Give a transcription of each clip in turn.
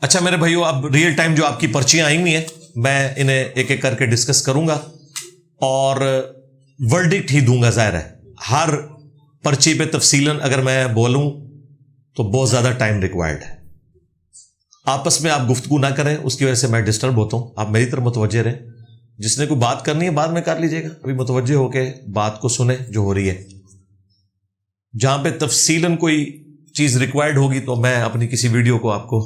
اچھا میرے بھائیو، اب ریئل ٹائم جو آپ کی پرچیاں آئی ہوئی ہیں میں انہیں ایک ایک کر کے ڈسکس کروں گا اور ورڈکٹ ہی دوں گا. ظاہر ہے ہر پرچی پہ تفصیلاً اگر میں بولوں تو بہت زیادہ ٹائم ریکوائرڈ ہے. آپس میں آپ گفتگو نہ کریں، اس کی وجہ سے میں ڈسٹرب ہوتا ہوں. آپ میری طرف متوجہ رہیں. جس نے کوئی بات کرنی ہے بعد میں کر لیجئے گا، ابھی متوجہ ہو کے بات کو سنیں جو ہو رہی ہے. جہاں پہ تفصیلاً کوئی چیز ریکوائرڈ ہوگی تو میں اپنی کسی ویڈیو کو آپ کو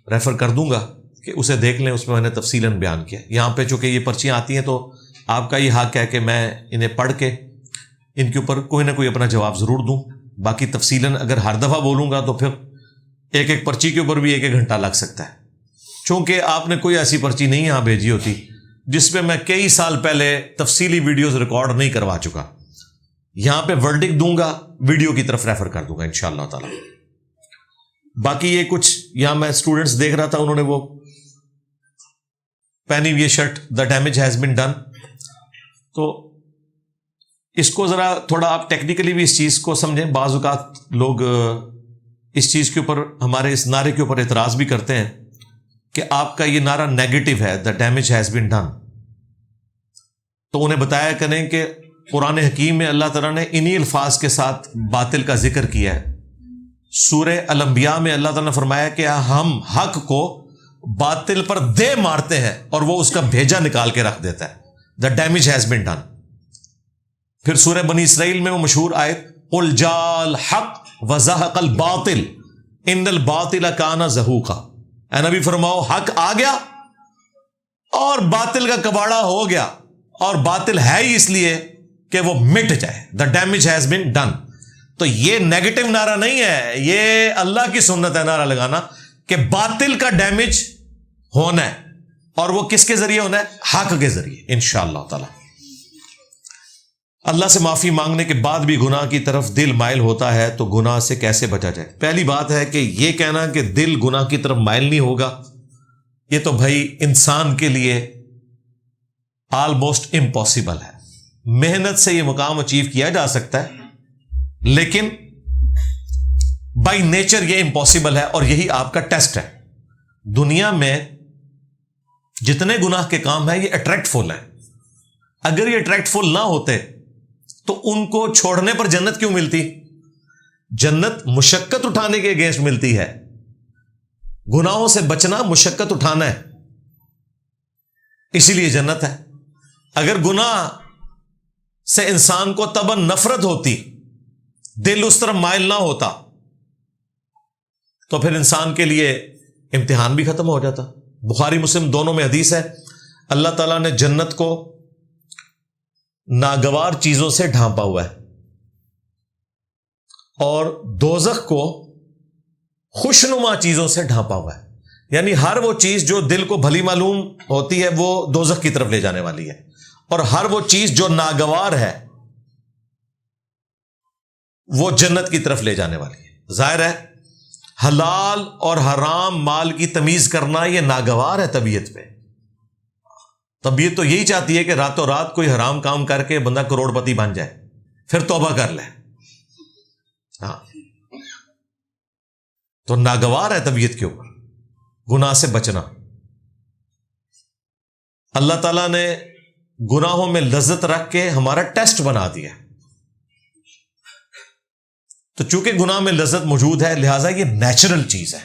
ریفر کر دوں گا کہ اسے دیکھ لیں، اس میں نے تفصیلاً بیان کیا. یہاں پہ چونکہ یہ پرچیاں آتی ہیں تو آپ کا یہ حق ہے کہ میں انہیں پڑھ کے ان کے اوپر کوئی نہ کوئی اپنا جواب ضرور دوں. باقی تفصیلاً اگر ہر دفعہ بولوں گا تو پھر ایک ایک پرچی کے اوپر بھی ایک ایک گھنٹہ لگ سکتا ہے. چونکہ آپ نے کوئی ایسی پرچی نہیں یہاں بھیجی ہوتی جس پہ میں کئی سال پہلے تفصیلی ویڈیوز ریکارڈ نہیں کروا چکا. یہاں پہ ورڈکٹ دوں گا، ویڈیو کی طرف ریفر کر دوں گا انشاءاللہ تعالی. باقی یہ کچھ یہاں میں اسٹوڈنٹس دیکھ رہا تھا، انہوں نے وہ پہنی ہوئی shirt the damage has been done, تو اس کو ذرا تھوڑا آپ ٹیکنیکلی بھی اس چیز کو سمجھیں. بعض اوقات لوگ اس چیز کے اوپر، ہمارے اس نعرے کے اوپر اعتراض بھی کرتے ہیں کہ آپ کا یہ نعرہ نیگیٹو ہے، the damage has been done. تو انہیں بتایا کریں کہ قرآن حکیم میں اللہ تعالیٰ نے انہی الفاظ کے ساتھ باطل کا ذکر کیا ہے. سورہ الانبیاء میں اللہ تعالیٰ نے فرمایا کہ ہم حق کو باطل پر دے مارتے ہیں اور وہ اس کا بھیجا نکال کے رکھ دیتا ہے. The damage has been done. پھر سورہ بنی اسرائیل میں وہ مشہور آیت قل جاء الحق وزہق الباطل ان الباطل کان زہوقا. اے نبی فرماؤ حق آ گیا اور باطل کا کباڑا ہو گیا، اور باطل ہے ہی اس لیے کہ وہ مٹ جائے. The damage has been done. تو یہ نیگیٹو نعرہ نہیں ہے، یہ اللہ کی سنت ہے نعرہ لگانا کہ باطل کا ڈیمیج ہونا ہے، اور وہ کس کے ذریعے ہونا ہے؟ حق کے ذریعے انشاءاللہ تعالی. اللہ سے معافی مانگنے کے بعد بھی گناہ کی طرف دل مائل ہوتا ہے تو گناہ سے کیسے بچا جائے؟ پہلی بات ہے کہ یہ کہنا کہ دل گناہ کی طرف مائل نہیں ہوگا، یہ تو بھائی انسان کے لیے آلموسٹ امپاسبل ہے. محنت سے یہ مقام اچیو کیا جا سکتا ہے لیکن بائی نیچر یہ امپاسبل ہے، اور یہی آپ کا ٹیسٹ ہے. دنیا میں جتنے گناہ کے کام ہیں یہ اٹریکٹ فل ہیں. اگر یہ اٹریکٹ فل نہ ہوتے تو ان کو چھوڑنے پر جنت کیوں ملتی؟ جنت مشقت اٹھانے کے اگینسٹ ملتی ہے. گناہوں سے بچنا مشقت اٹھانا ہے، اسی لیے جنت ہے. اگر گناہ سے انسان کو تباً نفرت ہوتی، دل اس طرف مائل نہ ہوتا، تو پھر انسان کے لیے امتحان بھی ختم ہو جاتا. بخاری مسلم دونوں میں حدیث ہے، اللہ تعالیٰ نے جنت کو ناگوار چیزوں سے ڈھانپا ہوا ہے اور دوزخ کو خوشنما چیزوں سے ڈھانپا ہوا ہے. یعنی ہر وہ چیز جو دل کو بھلی معلوم ہوتی ہے وہ دوزخ کی طرف لے جانے والی ہے، اور ہر وہ چیز جو ناگوار ہے وہ جنت کی طرف لے جانے والی ہے. ظاہر ہے حلال اور حرام مال کی تمیز کرنا یہ ناگوار ہے طبیعت پہ. طبیعت تو یہی چاہتی ہے کہ راتوں رات کوئی حرام کام کر کے بندہ کروڑ پتی بن جائے، پھر توبہ کر لے. ہاں تو ناگوار ہے طبیعت کے اوپر گناہ سے بچنا. اللہ تعالیٰ نے گناہوں میں لذت رکھ کے ہمارا ٹیسٹ بنا دیا. تو چونکہ گناہ میں لذت موجود ہے لہٰذا یہ نیچرل چیز ہے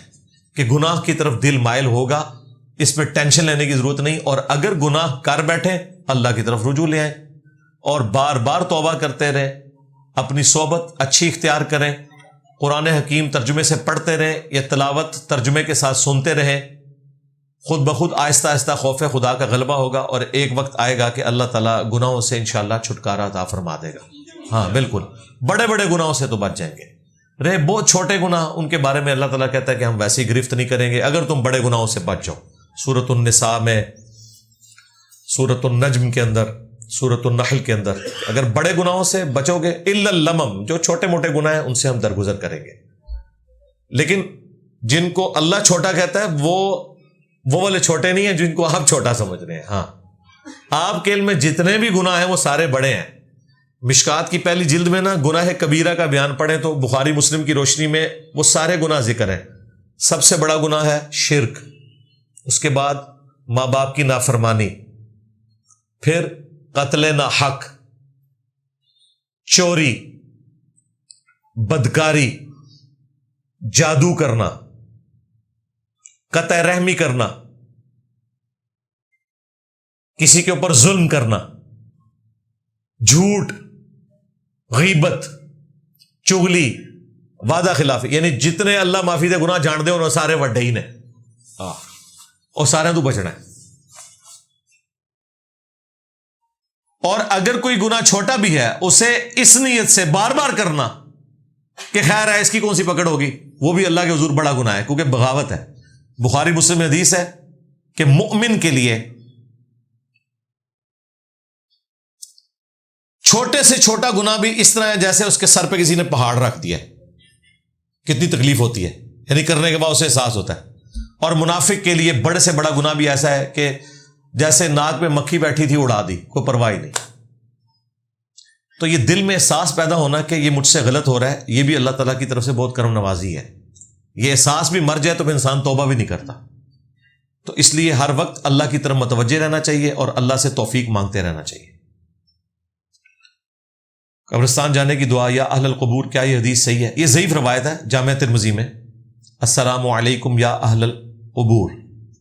کہ گناہ کی طرف دل مائل ہوگا، اس میں ٹینشن لینے کی ضرورت نہیں. اور اگر گناہ کر بیٹھے اللہ کی طرف رجوع لے آئیں اور بار بار توبہ کرتے رہیں، اپنی صحبت اچھی اختیار کریں، قرآن حکیم ترجمے سے پڑھتے رہیں یا تلاوت ترجمے کے ساتھ سنتے رہیں. خود بخود آہستہ آہستہ خوف خدا کا غلبہ ہوگا اور ایک وقت آئے گا کہ اللہ تعالیٰ گناہوں سے انشاءاللہ چھٹکارا عطا فرما دے گا. ہاں بالکل، بڑے بڑے گناہوں سے تو بچ جائیں گے. رہے بہت چھوٹے گناہ، ان کے بارے میں اللہ تعالیٰ کہتا ہے کہ ہم ویسے ہی گرفت نہیں کریں گے اگر تم بڑے گناہوں سے بچ جاؤ. سورۃ النساء میں، سورۃ النجم کے اندر، سورۃ النحل کے اندر اگر بڑے گناہوں سے بچو گے، الا اللمم، جو چھوٹے موٹے گناہ ہیں ان سے ہم درگزر کریں گے. لیکن جن کو اللہ چھوٹا کہتا ہے وہ والے چھوٹے نہیں ہیں جن کو آپ چھوٹا سمجھ رہے ہیں. ہاں آپ کے علم میں جتنے بھی گناہ ہیں وہ سارے بڑے ہیں. مشکات کی پہلی جلد میں نا گناہ کبیرہ کا بیان پڑھیں تو بخاری مسلم کی روشنی میں وہ سارے گناہ ذکر ہیں. سب سے بڑا گناہ ہے شرک، اس کے بعد ماں باپ کی نافرمانی، پھر قتل ناحق، چوری، بدکاری، جادو کرنا، قطع رحمی کرنا، کسی کے اوپر ظلم کرنا، جھوٹ، غیبت، چغلی، وعدہ خلافی، یعنی جتنے اللہ معافی دے گناہ جان دے انہوں سارے وڈے ہی نے، اور سارے تو بچنا ہے۔ اور اگر کوئی گناہ چھوٹا بھی ہے اسے اس نیت سے بار بار کرنا کہ خیر ہے اس کی کون سی پکڑ ہوگی، وہ بھی اللہ کے حضور بڑا گناہ ہے، کیونکہ بغاوت ہے۔ بخاری مسلم میں حدیث ہے کہ مؤمن کے لیے چھوٹے سے چھوٹا گناہ بھی اس طرح ہے جیسے اس کے سر پہ کسی نے پہاڑ رکھ دیا ہے، کتنی تکلیف ہوتی ہے، یعنی کرنے کے بعد اسے احساس ہوتا ہے۔ اور منافق کے لیے بڑے سے بڑا گناہ بھی ایسا ہے کہ جیسے ناک پہ مکھی بیٹھی تھی اڑا دی، کوئی پرواہ نہیں۔ تو یہ دل میں احساس پیدا ہونا کہ یہ مجھ سے غلط ہو رہا ہے، یہ بھی اللہ تعالیٰ کی طرف سے بہت کرم نوازی ہے۔ یہ احساس بھی مر جائے تو پھر انسان توبہ بھی نہیں کرتا۔ تو اس لیے ہر وقت اللہ کی طرف متوجہ رہنا چاہیے اور اللہ سے توفیق مانگتے رہنا چاہیے۔ قبرستان جانے کی دعا یا اہل القبور، کیا یہ حدیث صحیح ہے؟ یہ ضعیف روایت ہے جامعہ ترمذی میں، السلام علیکم یا اہل القبور،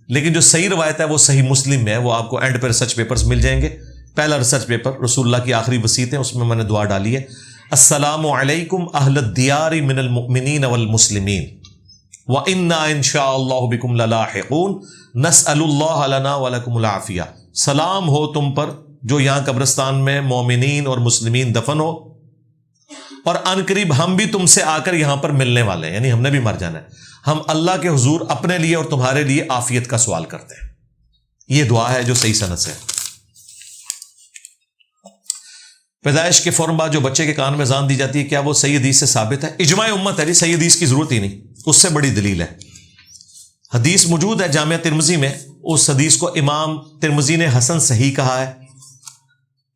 لیکن جو صحیح روایت ہے وہ صحیح مسلم میں ہے، وہ آپ کو اینڈ پہ ریسرچ پیپرز مل جائیں گے۔ پہلا ریسرچ پیپر رسول اللہ کی آخری وصیتیں، اس میں نے دعا ڈالی ہے، السلام علیکم اہل الدیار من المؤمنین والمسلمین وَإِنَّا إِن شَاءَ اللَّهُ بِكُمْ لَلَاحِقُونَ نَسْأَلُ اللَّهَ لَنَا وَلَكُمُ الْعَافِيَةَ۔ سلام ہو تم پر جو یہاں قبرستان میں مومنین اور مسلمین دفن ہو، اور ان قریب ہم بھی تم سے آ کر یہاں پر ملنے والے ہیں، یعنی ہم نے بھی مر جانا ہے۔ ہم اللہ کے حضور اپنے لیے اور تمہارے لیے عافیت کا سوال کرتے ہیں۔ یہ دعا ہے جو صحیح سند سے ہے۔ پیدائش کے فوراً بعد جو بچے کے کان میں اذان دی جاتی ہے، کیا وہ صحیح حدیث سے ثابت ہے؟ اجماع امت ہے جی، صحیح حدیث کی ضرورت ہی نہیں، اس سے بڑی دلیل ہے۔ حدیث موجود ہے جامعہ ترمذی میں، اس حدیث کو امام ترمذی نے حسن صحیح کہا ہے،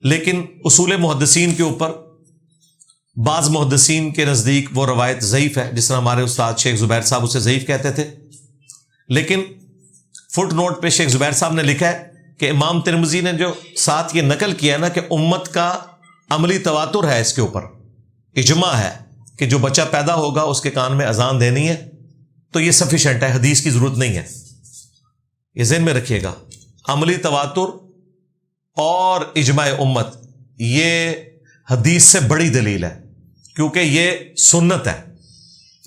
لیکن اصول محدثین کے اوپر بعض محدثین کے نزدیک وہ روایت ضعیف ہے، جس طرح ہمارے استاد شیخ زبیر صاحب اسے ضعیف کہتے تھے۔ لیکن فٹ نوٹ پہ شیخ زبیر صاحب نے لکھا ہے کہ امام ترمذی نے جو ساتھ یہ نقل کیا ہے نا کہ امت کا عملی تواتر ہے، اس کے اوپر اجماع ہے کہ جو بچہ پیدا ہوگا اس کے کان میں اذان دینی ہے، تو یہ سفیشینٹ ہے، حدیث کی ضرورت نہیں ہے۔ یہ ذہن میں رکھیے گا، عملی تواتر اور اجماع امت یہ حدیث سے بڑی دلیل ہے، کیونکہ یہ سنت ہے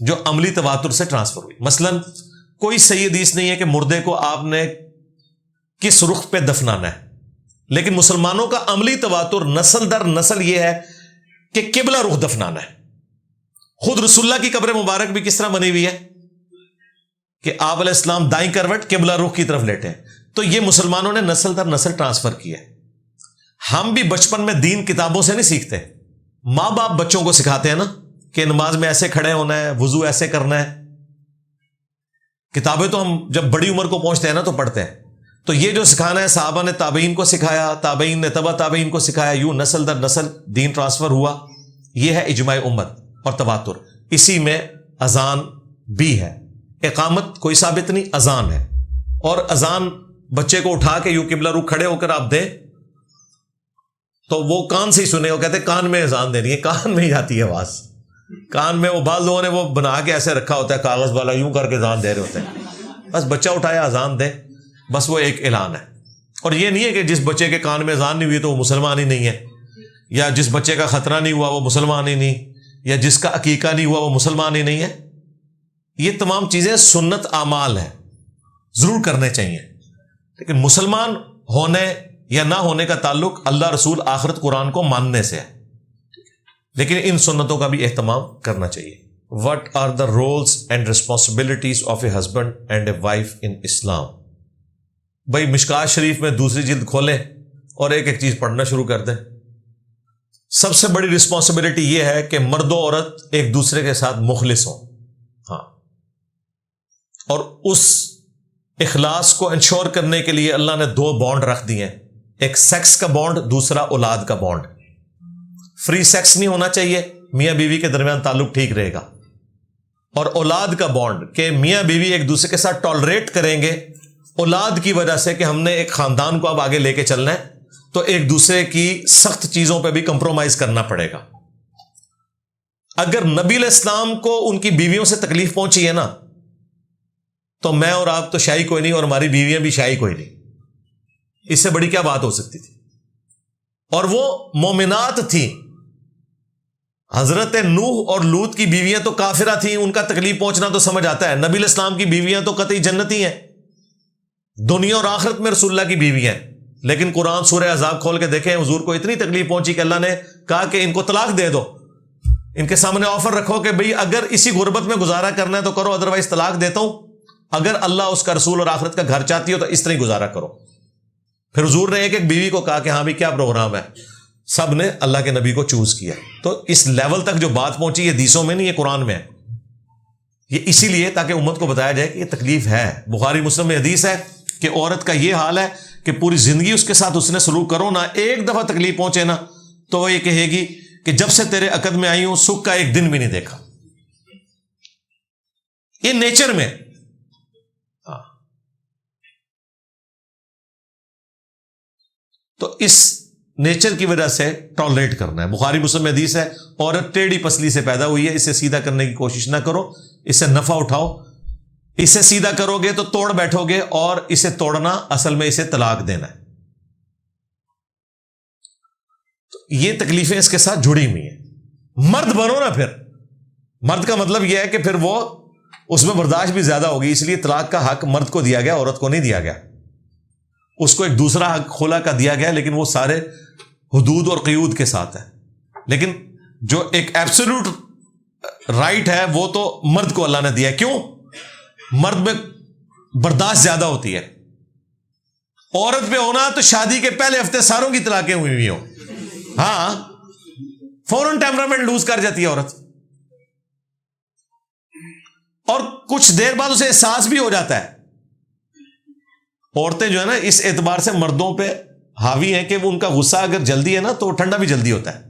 جو عملی تواتر سے ٹرانسفر ہوئی۔ مثلا کوئی صحیح حدیث نہیں ہے کہ مردے کو آپ نے کس رخ پہ دفنانا ہے، لیکن مسلمانوں کا عملی تواتر نسل در نسل یہ ہے کہ قبلہ رخ دفنانا ہے۔ خود رسول اللہ کی قبر مبارک بھی کس طرح بنی ہوئی ہے کہ آپ علیہ السلام دائیں کروٹ قبلہ رخ کی طرف لیٹے ہیں۔ تو یہ مسلمانوں نے نسل در نسل ٹرانسفر کیا ہے۔ ہم بھی بچپن میں دین کتابوں سے نہیں سیکھتے، ماں باپ بچوں کو سکھاتے ہیں نا کہ نماز میں ایسے کھڑے ہونا ہے، وضو ایسے کرنا ہے۔ کتابیں تو ہم جب بڑی عمر کو پہنچتے ہیں نا تو پڑھتے ہیں۔ تو یہ جو سکھانا ہے صحابہ نے تابعین کو سکھایا، تابعین نے تبع تابعین کو سکھایا، یوں نسل در نسل دین ٹرانسفر ہوا۔ یہ ہے اجماع امت اور تواتر۔ اسی میں اذان بھی ہے، اقامت کوئی ثابت نہیں، اذان ہے۔ اور اذان بچے کو اٹھا کے یوں قبلہ رخ کھڑے ہو کر آپ دیں تو وہ کان سے ہی سنے، وہ کہتے ہیں کان میں اذان دینی ہے، کان میں ہی جاتی ہے آواز، کان میں۔ وہ بعض لوگوں نے وہ بنا کے ایسے رکھا ہوتا ہے کاغذ والا، یوں کر کے اذان دے رہے ہوتے ہیں۔ بس بچہ اٹھایا اذان دے، بس وہ ایک اعلان ہے۔ اور یہ نہیں ہے کہ جس بچے کے کان میں اذان نہیں ہوئی تو وہ مسلمان ہی نہیں ہے، یا جس بچے کا خطرہ نہیں ہوا وہ مسلمان ہی نہیں، یا جس کا عقیقہ نہیں ہوا وہ مسلمان ہی نہیں ہے۔ یہ تمام چیزیں سنت اعمال ہیں، ضرور کرنے چاہیے، لیکن مسلمان ہونے یا نہ ہونے کا تعلق اللہ، رسول، آخرت، قرآن کو ماننے سے ہے۔ لیکن ان سنتوں کا بھی اہتمام کرنا چاہیے۔ What are the roles and responsibilities of a husband and a wife in Islam؟ بھائی مشکات شریف میں دوسری جلد کھولیں اور ایک ایک چیز پڑھنا شروع کر دیں۔ سب سے بڑی رسپانسبلٹی یہ ہے کہ مرد و عورت ایک دوسرے کے ساتھ مخلص ہوں، ہاں، اور اس اخلاص کو انشور کرنے کے لیے اللہ نے دو بانڈ رکھ دیے ہیں، ایک سیکس کا بانڈ، دوسرا اولاد کا بانڈ۔ فری سیکس نہیں ہونا چاہیے، میاں بیوی کے درمیان تعلق ٹھیک رہے گا، اور اولاد کا بانڈ کہ میاں بیوی ایک دوسرے کے ساتھ ٹالریٹ کریں گے اولاد کی وجہ سے کہ ہم نے ایک خاندان کو اب آگے لے کے چلنا ہے، تو ایک دوسرے کی سخت چیزوں پہ بھی کمپرومائز کرنا پڑے گا۔ اگر نبی علیہ السلام کو ان کی بیویوں سے تکلیف پہنچی ہے نا، تو میں اور آپ تو شاہی کوئی نہیں، اور ہماری بیویاں بھی شاہی کوئی نہیں، اس سے بڑی کیا بات ہو سکتی تھی؟ اور وہ مومنات تھیں۔ حضرت نوح اور لوط کی بیویاں تو کافرہ تھیں، ان کا تکلیف پہنچنا تو سمجھ آتا ہے۔ نبی علیہ السلام کی بیویاں تو قطعی جنتی ہیں، دنیا اور آخرت میں رسول اللہ کی بیویاں ہیں، لیکن قرآن سورہ احزاب کھول کے دیکھیں، حضور کو اتنی تکلیف پہنچی کہ اللہ نے کہا کہ ان کو طلاق دے دو، ان کے سامنے آفر رکھو کہ بھئی اگر اسی غربت میں گزارا کرنا ہے تو کرو، ادروائز طلاق دیتا ہوں، اگر اللہ اس کا رسول اور آخرت کا گھر چاہتی ہو تو اس طرح ہی گزارا کرو۔ پھر حضور نے ایک ایک بیوی کو کہا کہ ہاں بھی کیا پروگرام ہے، سب نے اللہ کے نبی کو چوز کیا۔ تو اس لیول تک جو بات پہنچی یہ حدیثوں میں نہیں، یہ قرآن میں ہے، یہ اسی لیے تاکہ امت کو بتایا جائے کہ یہ تکلیف ہے۔ بخاری مسلم میں حدیث ہے کہ عورت کا یہ حال ہے کہ پوری زندگی اس کے ساتھ اس نے سلوک کرو نا، ایک دفعہ تکلیف پہنچے نا تو وہ یہ کہے گی کہ جب سے تیرے عقد میں آئی ہوں سکھ کا ایک دن بھی نہیں دیکھا۔ یہ نیچر میں، تو اس نیچر کی وجہ سے ٹالریٹ کرنا ہے۔ بخاری مسلم میں حدیث ہے، عورت ٹیڑھی پسلی سے پیدا ہوئی ہے، اسے سیدھا کرنے کی کوشش نہ کرو، اسے نفع اٹھاؤ، اسے سیدھا کرو گے تو توڑ بیٹھو گے، اور اسے توڑنا اصل میں اسے طلاق دینا ہے۔ تو یہ تکلیفیں اس کے ساتھ جڑی ہوئی ہیں۔ مرد بنو نا، پھر مرد کا مطلب یہ ہے کہ پھر وہ اس میں برداشت بھی زیادہ ہوگی، اس لیے طلاق کا حق مرد کو دیا گیا، عورت کو نہیں دیا گیا۔ اس کو ایک دوسرا حق خلا کا دیا گیا، لیکن وہ سارے حدود اور قیود کے ساتھ ہے۔ لیکن جو ایک ایبسولوٹ رائٹ ہے وہ تو مرد کو اللہ نے دیا ہے۔ کیوں؟ مرد میں برداشت زیادہ ہوتی ہے، عورت پہ ہونا تو شادی کے پہلے ہفتے ساروں کی طلاقیں ہوئی ہوئی ہوں، ہاں فوراً ٹیمپرامنٹ لوز کر جاتی ہے عورت، اور کچھ دیر بعد اسے احساس بھی ہو جاتا ہے۔ عورتیں جو ہے نا اس اعتبار سے مردوں پہ حاوی ہیں کہ وہ ان کا غصہ اگر جلدی ہے نا تو ٹھنڈا بھی جلدی ہوتا ہے۔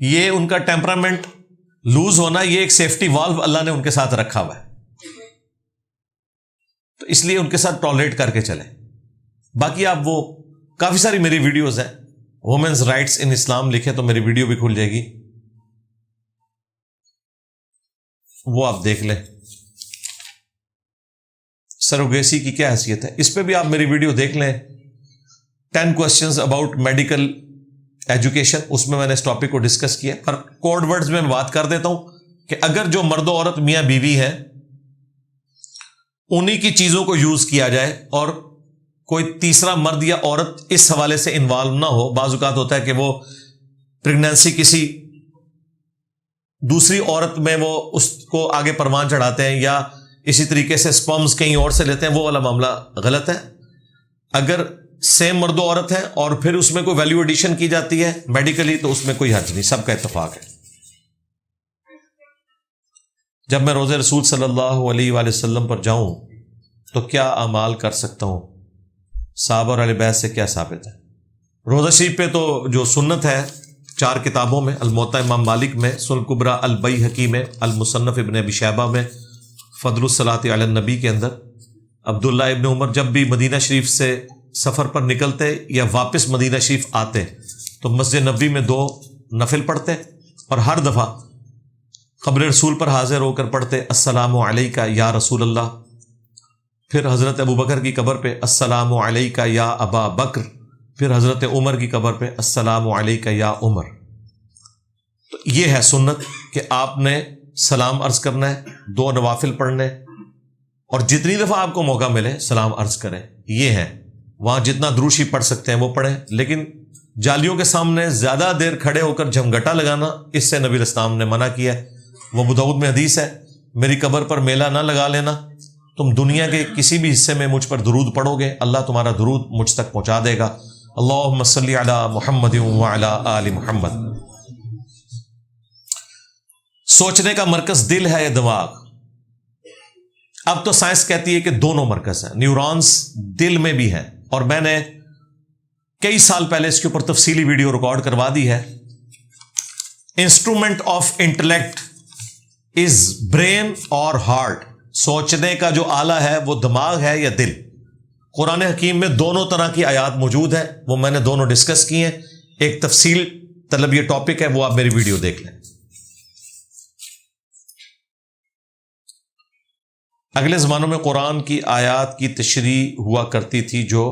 یہ ان کا ٹیمپرامنٹ لوز ہونا، یہ ایک سیفٹی والو اللہ نے ان کے ساتھ رکھا ہوا ہے، تو اس لیے ان کے ساتھ ٹالریٹ کر کے چلیں۔ باقی آپ وہ کافی ساری میری ویڈیوز ہیں، وومنز رائٹس ان اسلام لکھیں تو میری ویڈیو بھی کھل جائے گی، وہ آپ دیکھ لیں۔ سروگیسی کی کیا حیثیت ہے، اس پہ بھی آپ میری ویڈیو دیکھ لیں، 10 questions اباؤٹ میڈیکل ایجوکیشن، اس میں نے اس ٹاپک کو ڈسکس کیا۔ اور کوڈ ورڈز میں بات کر دیتا ہوں کہ اگر جو مرد و عورت میاں بیوی ہیں انہی کی چیزوں کو یوز کیا جائے اور کوئی تیسرا مرد یا عورت اس حوالے سے انوالو نہ ہو، بعض اوقات ہوتا ہے کہ وہ پریگنینسی کسی دوسری عورت میں وہ اس کو آگے پروان چڑھاتے ہیں، یا اسی طریقے سے سپرمز کہیں اور سے لیتے ہیں، وہ والا معاملہ غلط ہے۔ اگر سیم مرد و عورت ہے اور پھر اس میں کوئی ویلیو ایڈیشن کی جاتی ہے میڈیکلی تو اس میں کوئی حرج نہیں، سب کا اتفاق ہے۔ جب میں روضہ رسول صلی اللہ علیہ وآلہ وسلم پر جاؤں تو کیا اعمال کر سکتا ہوں؟ صحابہ اور اہل بیت سے کیا ثابت ہے؟ روضہ شریف پہ تو جو سنت ہے 4 کتابوں میں، الموطا امام مالک میں، سنن کبریٰ البیہقی میں، المصنف ابن ابی شیبہ میں، فضل الصلاۃ علی النبی کے اندر، عبداللہ ابن عمر جب بھی مدینہ شریف سے سفر پر نکلتے یا واپس مدینہ شریف آتے تو مسجد نبوی میں 2 نفل پڑھتے، اور ہر دفعہ قبر رسول پر حاضر ہو کر پڑھتے السلام علیکہ یا رسول اللہ، پھر حضرت ابو بکر کی قبر پہ السلام علیکہ یا ابا بکر، پھر حضرت عمر کی قبر پہ السلام علیکہ یا عمر۔ تو یہ ہے سنت کہ آپ نے سلام عرض کرنا ہے، 2 نوافل پڑھنے، اور جتنی دفعہ آپ کو موقع ملے سلام عرض کریں۔ یہ ہے، وہاں جتنا دروشی پڑھ سکتے ہیں وہ پڑھیں، لیکن جالیوں کے سامنے زیادہ دیر کھڑے ہو کر جھمگٹا لگانا، اس سے نبی الاسلام نے منع کیا ہے۔ وہ ابو داؤد میں حدیث ہے، میری قبر پر میلہ نہ لگا لینا، تم دنیا کے کسی بھی حصے میں مجھ پر درود پڑھو گے اللہ تمہارا درود مجھ تک پہنچا دے گا۔ اللہم صلی علی محمد وعلی آل محمد۔ سوچنے کا مرکز دل ہے یا دماغ؟ اب تو سائنس کہتی ہے کہ دونوں مرکز ہیں، نیورونز دل میں بھی ہیں، اور میں نے کئی سال پہلے اس کے اوپر تفصیلی ویڈیو ریکارڈ کروا دی ہے۔ Instrument of intellect is brain اور ہارٹ. سوچنے کا جو آلہ ہے وہ دماغ ہے یا دل. قرآن حکیم میں دونوں طرح کی آیات موجود ہیں, وہ میں نے دونوں ڈسکس کی ہیں. ایک تفصیل طلب یہ ٹاپک ہے, وہ آپ میری ویڈیو دیکھ لیں. اگلے زمانوں میں قرآن کی آیات کی تشریح ہوا کرتی تھی جو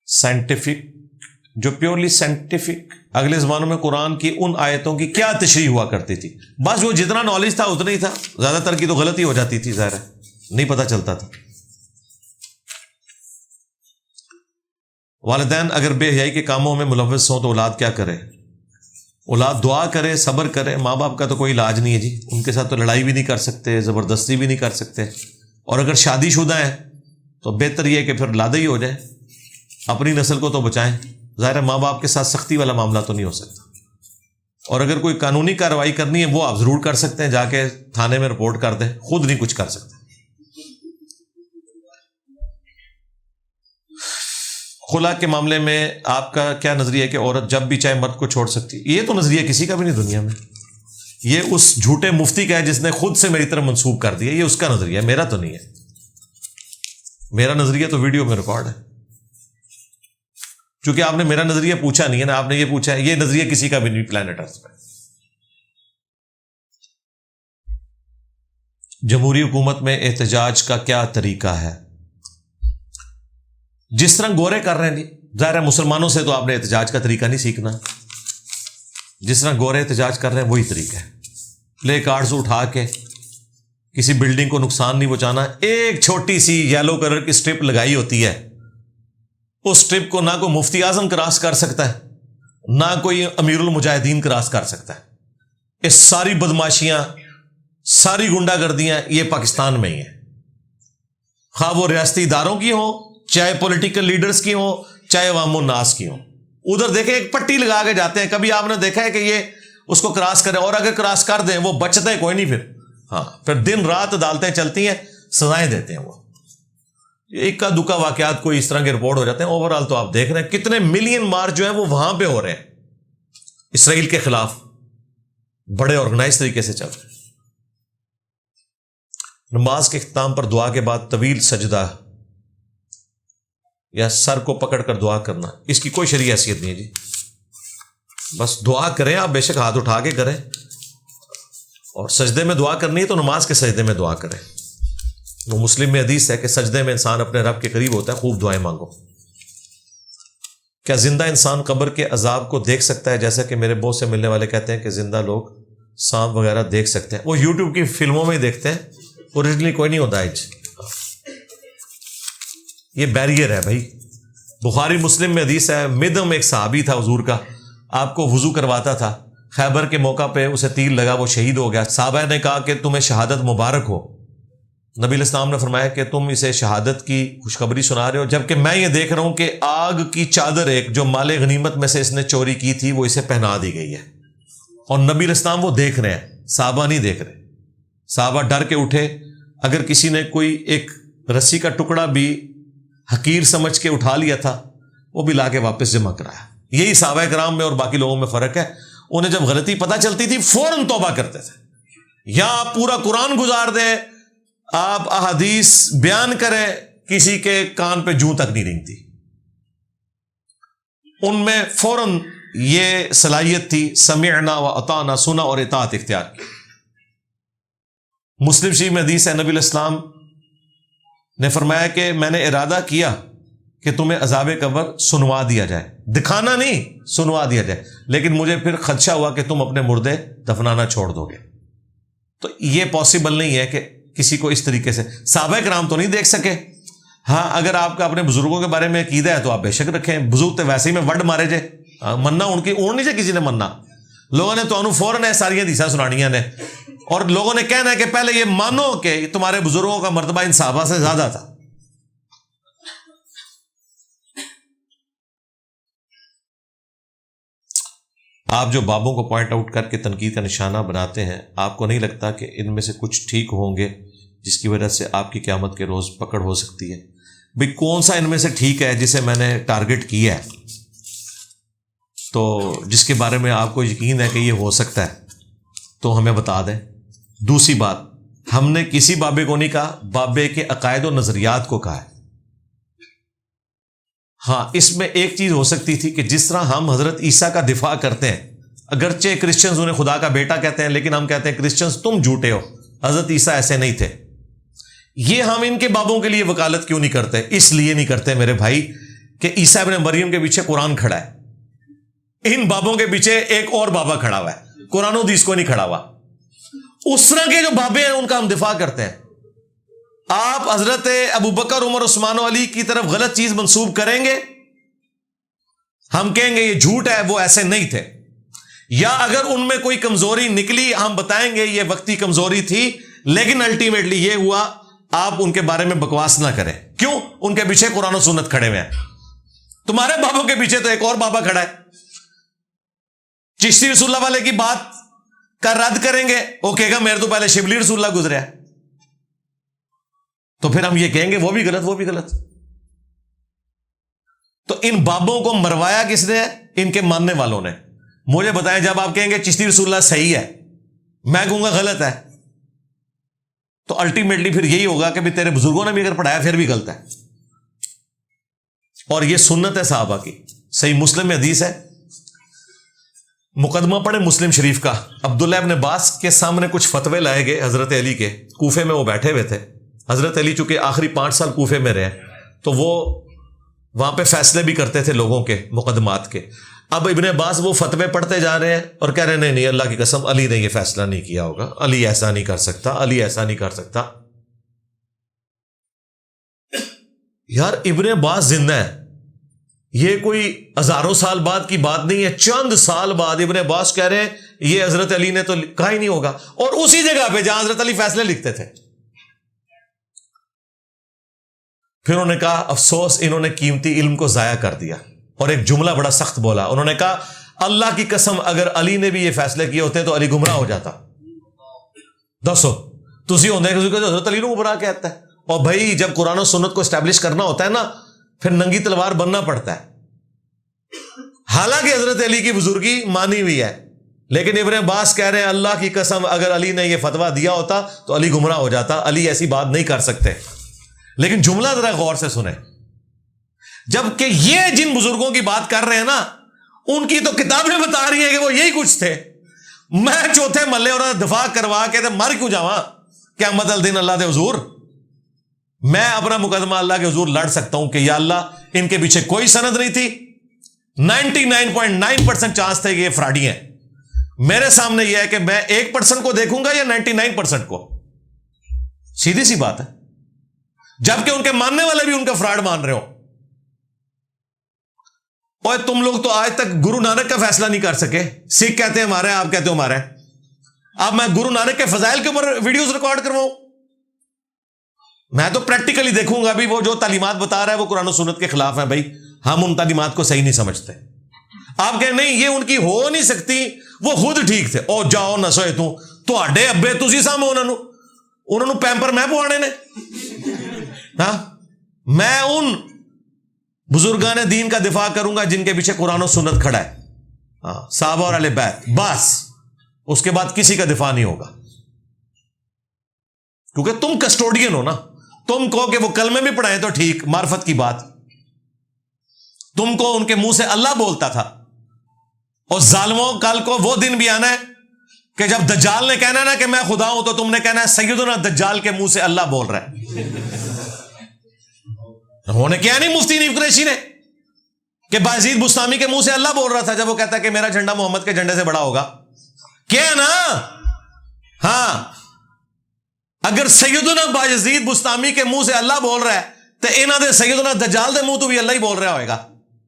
سائنٹیفک, جو پیورلی سائنٹیفک. اگلے زمانوں میں قرآن کی ان آیتوں کی کیا تشریح ہوا کرتی تھی؟ بس وہ جتنا نالج تھا اتنا ہی تھا, زیادہ تر کی تو غلطی ہو جاتی تھی, ظاہر ہے نہیں پتہ چلتا تھا. والدین اگر بے حیائی کے کاموں میں ملوث ہوں تو اولاد کیا کرے؟ اولاد دعا کرے, صبر کرے. ماں باپ کا تو کوئی علاج نہیں ہے جی, ان کے ساتھ تو لڑائی بھی نہیں کر سکتے, زبردستی بھی نہیں کر سکتے. اور اگر شادی شدہ ہیں تو بہتر یہ ہے کہ پھر لادہ ہی ہو جائے, اپنی نسل کو تو بچائیں. ظاہر ہے ماں باپ کے ساتھ سختی والا معاملہ تو نہیں ہو سکتا. اور اگر کوئی قانونی کارروائی کرنی ہے وہ آپ ضرور کر سکتے ہیں, جا کے تھانے میں رپورٹ کر دیں, خود نہیں کچھ کر سکتے. خلا کے معاملے میں آپ کا کیا نظریہ ہے کہ عورت جب بھی چاہے مرد کو چھوڑ سکتی ہے؟ یہ تو نظریہ کسی کا بھی نہیں دنیا میں. یہ اس جھوٹے مفتی کا ہے جس نے خود سے میری طرف منسوب کر دیا. یہ اس کا نظریہ ہے, میرا تو نہیں ہے. میرا نظریہ تو ویڈیو میں ریکارڈ ہے. چونکہ آپ نے میرا نظریہ پوچھا نہیں ہے نا, آپ نے یہ پوچھا ہے. یہ نظریہ کسی کا بھی نہیں پلانٹ ارتھ پہ. جمہوری حکومت میں احتجاج کا کیا طریقہ ہے؟ جس طرح گورے کر رہے ہیں جی, ظاہر ہے مسلمانوں سے تو آپ نے احتجاج کا طریقہ نہیں سیکھنا. جس طرح گورے احتجاج کر رہے ہیں وہی طریقہ ہے. پلے کارڈز اٹھا کے کسی بلڈنگ کو نقصان نہیں پہنچانا. ایک چھوٹی سی یلو کلر کی سٹرپ لگائی ہوتی ہے, اس سٹرپ کو نہ کوئی مفتی اعظم کراس کر سکتا ہے, نہ کوئی امیر المجاہدین کراس کر سکتا ہے. یہ ساری بدماشیاں, ساری گنڈا گردیاں یہ پاکستان میں ہی ہیں. خواہ وہ ریاستی اداروں کی ہوں, چاہے پولیٹیکل لیڈرز کی ہوں, چاہے عوام الناس کی ہوں. ادھر دیکھیں ایک پٹی لگا کے جاتے ہیں. کبھی آپ نے دیکھا ہے کہ یہ اس کو کراس کرے؟ اور اگر کراس کر دیں وہ بچتے کوئی نہیں پھر. ہاں, پھر دن رات عدالتیں چلتی ہیں, سزائیں دیتے ہیں. وہ ایک کا دکا واقعات کوئی اس طرح کے رپورٹ ہو جاتے ہیں. اوورال تو آپ دیکھ رہے ہیں کتنے ملین مارچ جو ہیں وہ وہاں پہ ہو رہے ہیں اسرائیل کے خلاف, بڑے آرگنائز طریقے سے چل رہے ہیں. نماز کے اختتام پر دعا کے بعد طویل سجدہ یا سر کو پکڑ کر دعا کرنا, اس کی کوئی شرعی حیثیت نہیں ہے جی. بس دعا کریں آپ, بے شک ہاتھ اٹھا کے کریں. اور سجدے میں دعا کرنی ہے تو نماز کے سجدے میں دعا کریں. وہ مسلم میں حدیث ہے کہ سجدے میں انسان اپنے رب کے قریب ہوتا ہے, خوب دعائیں مانگو. کیا زندہ انسان قبر کے عذاب کو دیکھ سکتا ہے؟ جیسا کہ میرے بہت سے ملنے والے کہتے ہیں کہ زندہ لوگ سانپ وغیرہ دیکھ سکتے ہیں. وہ یوٹیوب کی فلموں میں ہی دیکھتے ہیں, اوریجنلی کوئی نہیں ہوتا ہے. یہ بیریئر ہے بھائی. بخاری مسلم میں حدیث ہے, مدم ایک صحابی تھا حضور کا, آپ کو وضو کرواتا تھا. خیبر کے موقع پہ اسے تیر لگا, وہ شہید ہو گیا. صحابہ نے کہا کہ تمہیں شہادت مبارک ہو. نبی علیہ السلام نے فرمایا کہ تم اسے شہادت کی خوشخبری سنا رہے ہو, جبکہ میں یہ دیکھ رہا ہوں کہ آگ کی چادر ایک جو مال غنیمت میں سے اس نے چوری کی تھی وہ اسے پہنا دی گئی ہے. اور نبی علیہ السلام وہ دیکھ رہے ہیں, صحابہ نہیں دیکھ رہے. صحابہ ڈر کے اٹھے. اگر کسی نے کوئی ایک رسی کا ٹکڑا بھی حقیر سمجھ کے اٹھا لیا تھا, وہ بھی لا کے واپس جمع کرایا. یہی صحابہ کرام میں اور باقی لوگوں میں فرق ہے. انہیں جب غلطی پتہ چلتی تھی فوراً توبہ کرتے تھے. یا آپ پورا قرآن گزار دیں, آپ احادیث بیان کریں, کسی کے کان پہ جوں تک نہیں رینگتی. ان میں فوراً یہ صلاحیت تھی, سمعنا و اطعنا, سنا اور اطاعت اختیار کی. مسلم شریف میں حدیث ہے, نبی علیہ السلام نے فرمایا کہ میں نے ارادہ کیا کہ تمہیں عذاب قبر سنوا دیا جائے, دکھانا نہیں, سنوا دیا جائے, لیکن مجھے پھر خدشہ ہوا کہ تم اپنے مردے دفنانا چھوڑ دو گے. تو یہ پاسبل نہیں ہے کہ کسی کو اس طریقے سے. صحابہ کرام تو نہیں دیکھ سکے. ہاں, اگر آپ کا اپنے بزرگوں کے بارے میں عقیدہ ہے تو آپ بے شک رکھیں. بزرگ تو ویسے ہی میں وڈ مارے جے, مننا ان کی اون نہیں جائے کسی نے مننا. لوگوں نے تو انہوں فوراً ہے ساری حدیثاں سنانیاں نے, اور لوگوں نے کہنا ہے کہ پہلے یہ مانو کہ تمہارے بزرگوں کا مرتبہ ان صحابہ سے زیادہ تھا. آپ جو بابوں کو پوائنٹ آؤٹ کر کے تنقید کا نشانہ بناتے ہیں, آپ کو نہیں لگتا کہ ان میں سے کچھ ٹھیک ہوں گے جس کی وجہ سے آپ کی قیامت کے روز پکڑ ہو سکتی ہے؟ بھئی کون سا ان میں سے ٹھیک ہے جسے میں نے ٹارگٹ کیا ہے, تو جس کے بارے میں آپ کو یقین ہے کہ یہ ہو سکتا ہے؟ تو ہمیں بتا دیں. دوسری بات, ہم نے کسی بابے کو نہیں کہا, بابے کے عقائد و نظریات کو کہا ہے. ہاں, اس میں ایک چیز ہو سکتی تھی کہ جس طرح ہم حضرت عیسیٰ کا دفاع کرتے ہیں, اگرچہ کرسچنز انہیں خدا کا بیٹا کہتے ہیں, لیکن ہم کہتے ہیں کرسچنز تم جھوٹے ہو, حضرت عیسیٰ ایسے نہیں تھے. یہ ہم ان کے بابوں کے لیے وکالت کیوں نہیں کرتے؟ اس لیے نہیں کرتے میرے بھائی کہ عیسیٰ ابن مریم کے پیچھے قرآن کھڑا ہے. ان بابوں کے پیچھے ایک اور بابا کھڑا ہوا ہے, قرآن و حدیث کو نہیں کھڑا ہوا. اس طرح کے جو بابے ہیں ان کا ہم دفاع کرتے ہیں. آپ حضرت ابو بکر, عمر, عثمان و علی کی طرف غلط چیز منسوب کریں گے, ہم کہیں گے یہ جھوٹ ہے, وہ ایسے نہیں تھے. یا اگر ان میں کوئی کمزوری نکلی, ہم بتائیں گے یہ وقتی کمزوری تھی, لیکن الٹیمیٹلی یہ ہوا. آپ ان کے بارے میں بکواس نہ کریں. کیوں؟ ان کے پیچھے قرآن و سنت کھڑے ہوئے ہیں. تمہارے بابوں کے پیچھے تو ایک اور بابا کھڑا ہے. چشتی رسول اللہ والے کی بات کا رد کریں گے, وہ کہے گا میرے تو پہلے شبلی رسول اللہ گزرے, تو پھر ہم یہ کہیں گے وہ بھی غلط, وہ بھی غلط. تو ان بابوں کو مروایا کس نے؟ ان کے ماننے والوں نے. مجھے بتائیں, جب آپ کہیں گے چشتی رسول اللہ صحیح ہے, میں کہوں گا غلط ہے, تو الٹیمیٹلی پھر یہی ہوگا کہ بھی تیرے بزرگوں نے بھی اگر پڑھایا پھر بھی غلط ہے. اور یہ سنت ہے صحابہ کی. صحیح مسلم میں حدیث ہے, مقدمہ پڑھے مسلم شریف کا. عبداللہ ابن عباس کے سامنے کچھ فتوے لائے گئے حضرت علی کے, کوفے میں وہ بیٹھے ہوئے تھے. حضرت علی چونکہ آخری 5 سال کوفے میں رہے, تو وہ وہاں پہ فیصلے بھی کرتے تھے لوگوں کے مقدمات کے. اب ابن عباس وہ فتوے پڑھتے جا رہے ہیں اور کہہ رہے ہیں نہیں اللہ کی قسم علی نے یہ فیصلہ نہیں کیا ہوگا, علی ایسا نہیں کر سکتا, علی ایسا نہیں کر سکتا. یار ابن عباس زندہ ہے, یہ کوئی ہزاروں سال بعد کی بات نہیں ہے. چند سال بعد ابن عباس کہہ رہے ہیں یہ حضرت علی نے تو کہا ہی نہیں ہوگا, اور اسی جگہ پہ جہاں حضرت علی فیصلے لکھتے تھے. پھر انہوں نے کہا افسوس انہوں نے قیمتی علم کو ضائع کر دیا, اور ایک جملہ بڑا سخت بولا. انہوں نے کہا اللہ کی قسم اگر علی نے بھی یہ فیصلے کیے ہوتے تو علی گمراہ ہو جاتا. دسو تسی ہوندے کہ حضرت علی نے گمراہ کہتا ہے. اور بھائی جب قرآن و سنت کو اسٹیبلش کرنا ہوتا ہے نا, پھر ننگی تلوار بننا پڑتا ہے. حالانکہ حضرت علی کی بزرگی مانی ہوئی ہے, لیکن ابن عباس کہہ رہے ہیں اللہ کی قسم اگر علی نے یہ فتویٰ دیا ہوتا تو علی گمراہ ہو جاتا, علی ایسی بات نہیں کر سکتے. لیکن جملہ ذرا غور سے سنیں, جبکہ یہ جن بزرگوں کی بات کر رہے ہیں نا, ان کی تو کتابیں بتا رہی ہیں کہ وہ یہی کچھ تھے. میں چوتھے محلے اور دفاع کروا کے مر کیوں جاواں کیا مدل دن اللہ دے حضور. میں اپنا مقدمہ اللہ کے حضور لڑ سکتا ہوں کہ یا اللہ ان کے پیچھے کوئی سند نہیں تھی, 99.9% چانس تھے کہ یہ فراڈی ہیں. میرے سامنے یہ ہے کہ میں 1% کو دیکھوں گا یا 99% کو. سیدھی سی بات ہے. جبکہ ان کے ماننے والے بھی ان کا فراڈ مان رہے ہو. اور تم لوگ تو آج تک گرو نانک کا فیصلہ نہیں کر سکے. سکھ کہتے ہیں ہمارے, آپ کہتے ہو ہمارے. اب میں گرو نانک کے فضائل کے اوپر ویڈیوز ریکارڈ کرواؤں؟ میں تو پریکٹیکلی دیکھوں گا بھی وہ جو تعلیمات بتا رہا ہے وہ قرآن و سنت کے خلاف ہے. بھائی ہم ان تعلیمات کو صحیح نہیں سمجھتے. آپ کہیں نہیں یہ ان کی ہو نہیں سکتی, وہ خود ٹھیک تھے. او جاؤ نسوئے تو اڈے ابے تسی سامو انہوں نے پیمپر میں پوانے نے. ہاں میں ان بزرگان دین کا دفاع کروں گا جن کے پیچھے قرآن و سنت کھڑا ہے. ہاں صحابہ اور اہل بیت, بس اس کے بعد کسی کا دفاع نہیں ہوگا. کیونکہ تم کسٹوڈین ہو نا. تم کہو کہ وہ کلمے بھی پڑھائیں تو ٹھیک, معرفت کی بات. تم کو ان کے منہ سے اللہ بولتا تھا. اور ظالموں کل کو وہ دن بھی آنا ہے کہ جب دجال نے کہنا نا کہ میں خدا ہوں, تو تم نے کہنا ہے سیدنا دجال کے منہ سے اللہ بول رہا ہے. انہوں نے کیا نہیں مفتی نیب قریشی نے کہ بازید بستامی کے منہ سے اللہ بول رہا تھا جب وہ کہتا ہے کہ میرا جھنڈا محمد کے جھنڈے سے بڑا ہوگا. کیا نا. ہاں اگر سیدنا بازید بستامی کے منہ سے اللہ بول رہا ہے تو انہاں دے سیدنا دجال دے منہ تو بھی اللہ ہی بول رہا ہوئے گا.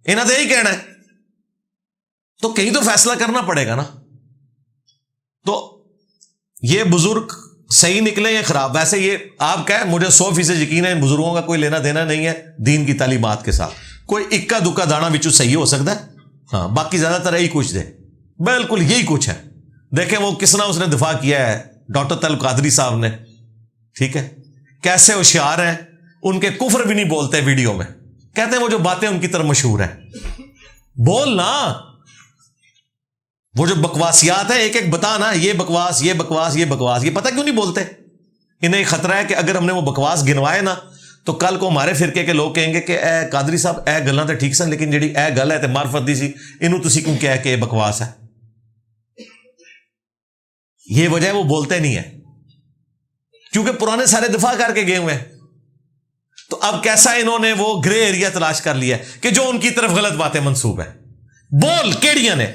انہاں دے یہی کہنا ہے. تو کہیں تو فیصلہ کرنا پڑے گا نا. تو یہ بزرگ صحیح نکلے یا خراب. ویسے یہ آپ کہیں مجھے 100% یقین ہے ان بزرگوں کا کوئی لینا دینا نہیں ہے دین کی تعلیمات کے ساتھ. کوئی اکا دکا دانا بچو صحیح ہو سکتا ہے, ہاں باقی زیادہ تر یہی کچھ دے. بالکل یہی کچھ ہے. دیکھیں وہ کس طرح اس نے دفاع کیا ہے ڈاکٹر طلب قادری صاحب نے. ٹھیک ہے, کیسے ہوشیار ہیں, ان کے کفر بھی نہیں بولتے ویڈیو میں. کہتے ہیں وہ جو باتیں ان کی طرف مشہور ہیں. بولنا وہ جو بکواسیات ہیں ایک ایک بتانا، یہ بکواس، یہ بکواس، یہ بکواس، یہ پتہ کیوں نہیں بولتے؟ انہیں خطرہ ہے کہ اگر ہم نے وہ بکواس گنوائے نا تو کل کو ہمارے فرقے کے لوگ کہیں گے کہ اے قادری صاحب اے گلاں تے ٹھیک سن، لیکن جڑی اے گل ہے تے معرفت دی سی، انہوں تسی کیوں کہہ کہ بکواس ہے؟ یہ وجہ ہے وہ بولتے نہیں ہے، کیونکہ پرانے سارے دفاع کر کے گئے ہوئے ہیں۔ تو اب کیسا انہوں نے وہ گرے ایریا تلاش کر لیا ہے کہ جو ان کی طرف غلط باتیں منسوب ہیں، بول کیڑیاں نے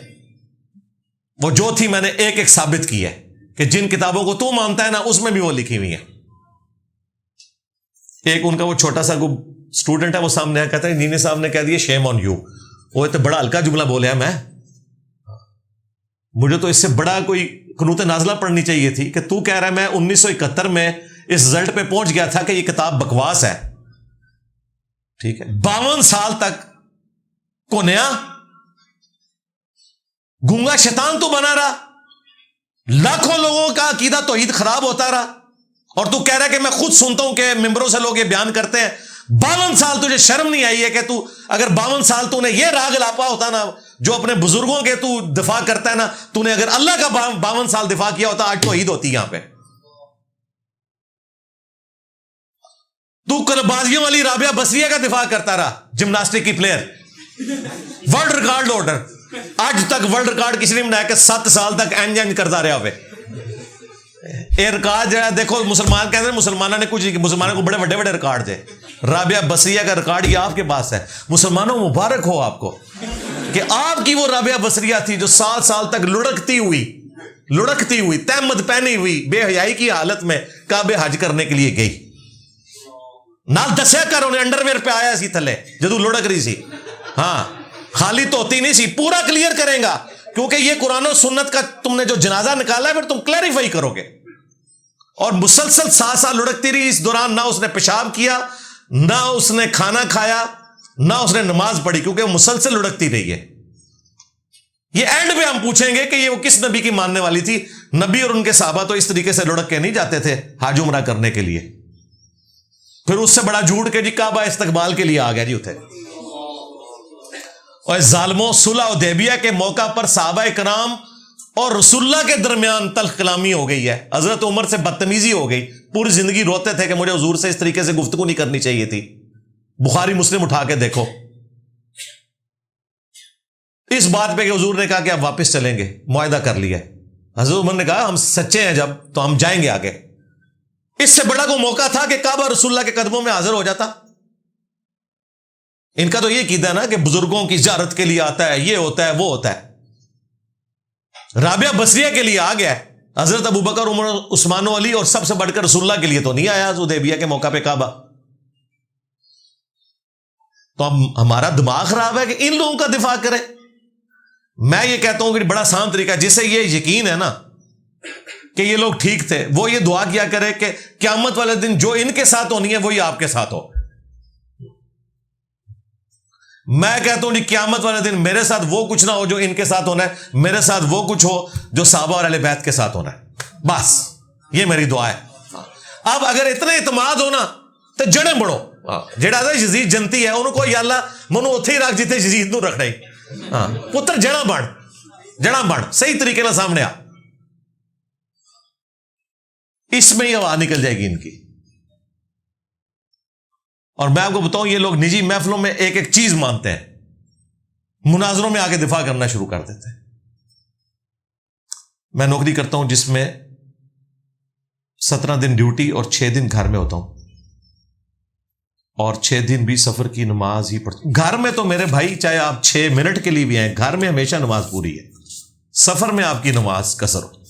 وہ جو تھی میں نے ایک ایک ثابت کی ہے کہ جن کتابوں کو تو مانتا ہے نا اس میں بھی وہ لکھی ہوئی ہیں۔ ایک ان کا وہ چھوٹا سا اسٹوڈنٹ ہے، وہ سامنے آیا کہتا ہے نینے صاحب نے کہہ دیا شیم آن یو، وہ تو بڑا ہلکا جملہ بولے میں، مجھے تو اس سے بڑا کوئی قنوت نازلہ پڑھنی چاہیے تھی کہ تو کہہ رہا ہے میں 1971 میں اس رزلٹ پہ پہنچ گیا تھا کہ یہ کتاب بکواس ہے، ٹھیک ہے، 52 سال تک کونیا گونگا شیطان تو بنا رہا، لاکھوں لوگوں کا عقیدہ توحید خراب ہوتا رہا، اور تو کہہ رہا ہے کہ میں خود سنتا ہوں کہ ممبروں سے لوگ یہ بیان کرتے ہیں۔ 52 سال تجھے شرم نہیں آئی ہے کہ تو اگر 52 سال تو نے یہ راگ لاپا ہوتا نا جو اپنے بزرگوں کے تو دفاع کرتا ہے نا، تو نے اگر اللہ کا 52 سال دفاع کیا ہوتا آج توحید ہوتی یہاں پہ۔ تو بازیوں والی رابعہ بصریہ کا دفاع کرتا رہا، جمناسٹک کی پلیئر، ورلڈ ریکارڈ ہولڈر، آج تک ورلڈ ریکارڈ کسی نے بنایا کہ 7 سال تک اینج کرتا رہا ہوئے۔ یہ ریکارڈ جو ہے دیکھو مسلمان کہتے ہیں مسلمانوں نے کچھ نہیں، مسلمانوں کو بڑے بڑے ریکارڈ تھے، رابعہ بصریہ کا ریکارڈ یہ آپ کے پاس ہے۔ مسلمانوں مبارک ہو آپ کو کہ آپ کی وہ رابعہ بصریہ تھی جو 7 سال تک لڑکتی ہوئی تہمت پہنی ہوئی بے حیائی کی حالت میں کعبے حج کرنے کے لیے گئی، نال دسیا کر انہیں انڈر ویئر پہ آیا سی تھلے جدو لڑک رہی سی، ہاں خالی توتی نہیں سی، پورا کلیئر کریں گا کیونکہ یہ قرآن و سنت کا تم نے جو جنازہ نکالا ہے پھر تم کلیریفائی کرو گے۔ اور مسلسل 7 سال لڑکتی رہی، اس دوران نہ اس نے پیشاب کیا، نہ اس نے کھانا کھایا، نہ اس نے نماز پڑھی، کیونکہ وہ مسلسل لڑکتی رہی ہے۔ یہ اینڈ پہ ہم پوچھیں گے کہ یہ وہ کس نبی کی ماننے والی تھی؟ نبی اور ان کے صحابہ تو اس طریقے سے لڑک کے نہیں جاتے تھے حج عمرہ کرنے کے لیے۔ پھر اس سے بڑا جھوٹ کہ جی کعبہ استقبال کے لیے آ گیا جی اتھے۔ اور ظالموں صلح حدیبیہ کے موقع پر صحابہ کرام اور رسول اللہ کے درمیان تلخ کلامی ہو گئی ہے، حضرت عمر سے بدتمیزی ہو گئی، پوری زندگی روتے تھے کہ مجھے حضور سے اس طریقے سے گفتگو نہیں کرنی چاہیے تھی۔ بخاری مسلم اٹھا کے دیکھو، اس بات پہ کہ حضور نے کہا کہ آپ واپس چلیں گے، معاہدہ کر لیا۔ حضرت عمر نے کہا ہم سچے ہیں جب تو ہم جائیں گے آگے۔ اس سے بڑا کوئی موقع تھا کہ کعبہ رسول اللہ کے قدموں میں حاضر ہو جاتا؟ ان کا تو یہ عقیدہ نا کہ بزرگوں کی زیارت کے لیے آتا ہے، یہ ہوتا ہے وہ ہوتا ہے۔ رابعہ بصریہ کے لیے آ گیا ہے، حضرت ابوبکر عمر عثمان و علی اور سب سے بڑھ کر رسول اللہ کے لیے تو نہیں آیا حدیبیہ کے موقع پہ کعبہ۔ تو ہمارا دماغ خراب ہے کہ ان لوگوں کا دفاع کرے۔ میں یہ کہتا ہوں کہ بڑا آسان طریقہ، جسے یہ یقین ہے نا کہ یہ لوگ ٹھیک تھے، وہ یہ دعا کیا کرے کہ قیامت والے دن جو ان کے ساتھ ہونی ہے وہی آپ کے ساتھ ہو۔ میں کہتا ہوں جی قیامت والے دن میرے ساتھ وہ کچھ نہ ہو جو ان کے ساتھ ہونا ہے، میرے ساتھ وہ کچھ ہو جو صحابہ اور اہل بیت کے ساتھ ہونا ہے، بس یہ میری دعا ہے۔ اب اگر اتنے اعتماد ہونا تو جڑیں بڑھو، جڑا تھا یزید جنتی ہے انہوں کو یا اللہ منو اتھے ہی رکھ جیتے یزید نو رکھ رہے، ہاں پتر جڑا بڑھ صحیح طریقے سے سامنے آ، اس میں ہی ہوا نکل جائے گی ان کی۔ اور میں آپ کو بتاؤں یہ لوگ نجی محفلوں میں ایک ایک چیز مانتے ہیں، مناظروں میں آگے دفاع کرنا شروع کر دیتے ہیں۔ میں نوکری کرتا ہوں جس میں 17 دن ڈیوٹی اور 6 دن گھر میں ہوتا ہوں، اور 6 دن بھی سفر کی نماز ہی پڑھتا ہوں۔ گھر میں تو میرے بھائی چاہے آپ 6 منٹ کے لیے بھی آئیں، گھر میں ہمیشہ نماز پوری ہے، سفر میں آپ کی نماز قصر ہو۔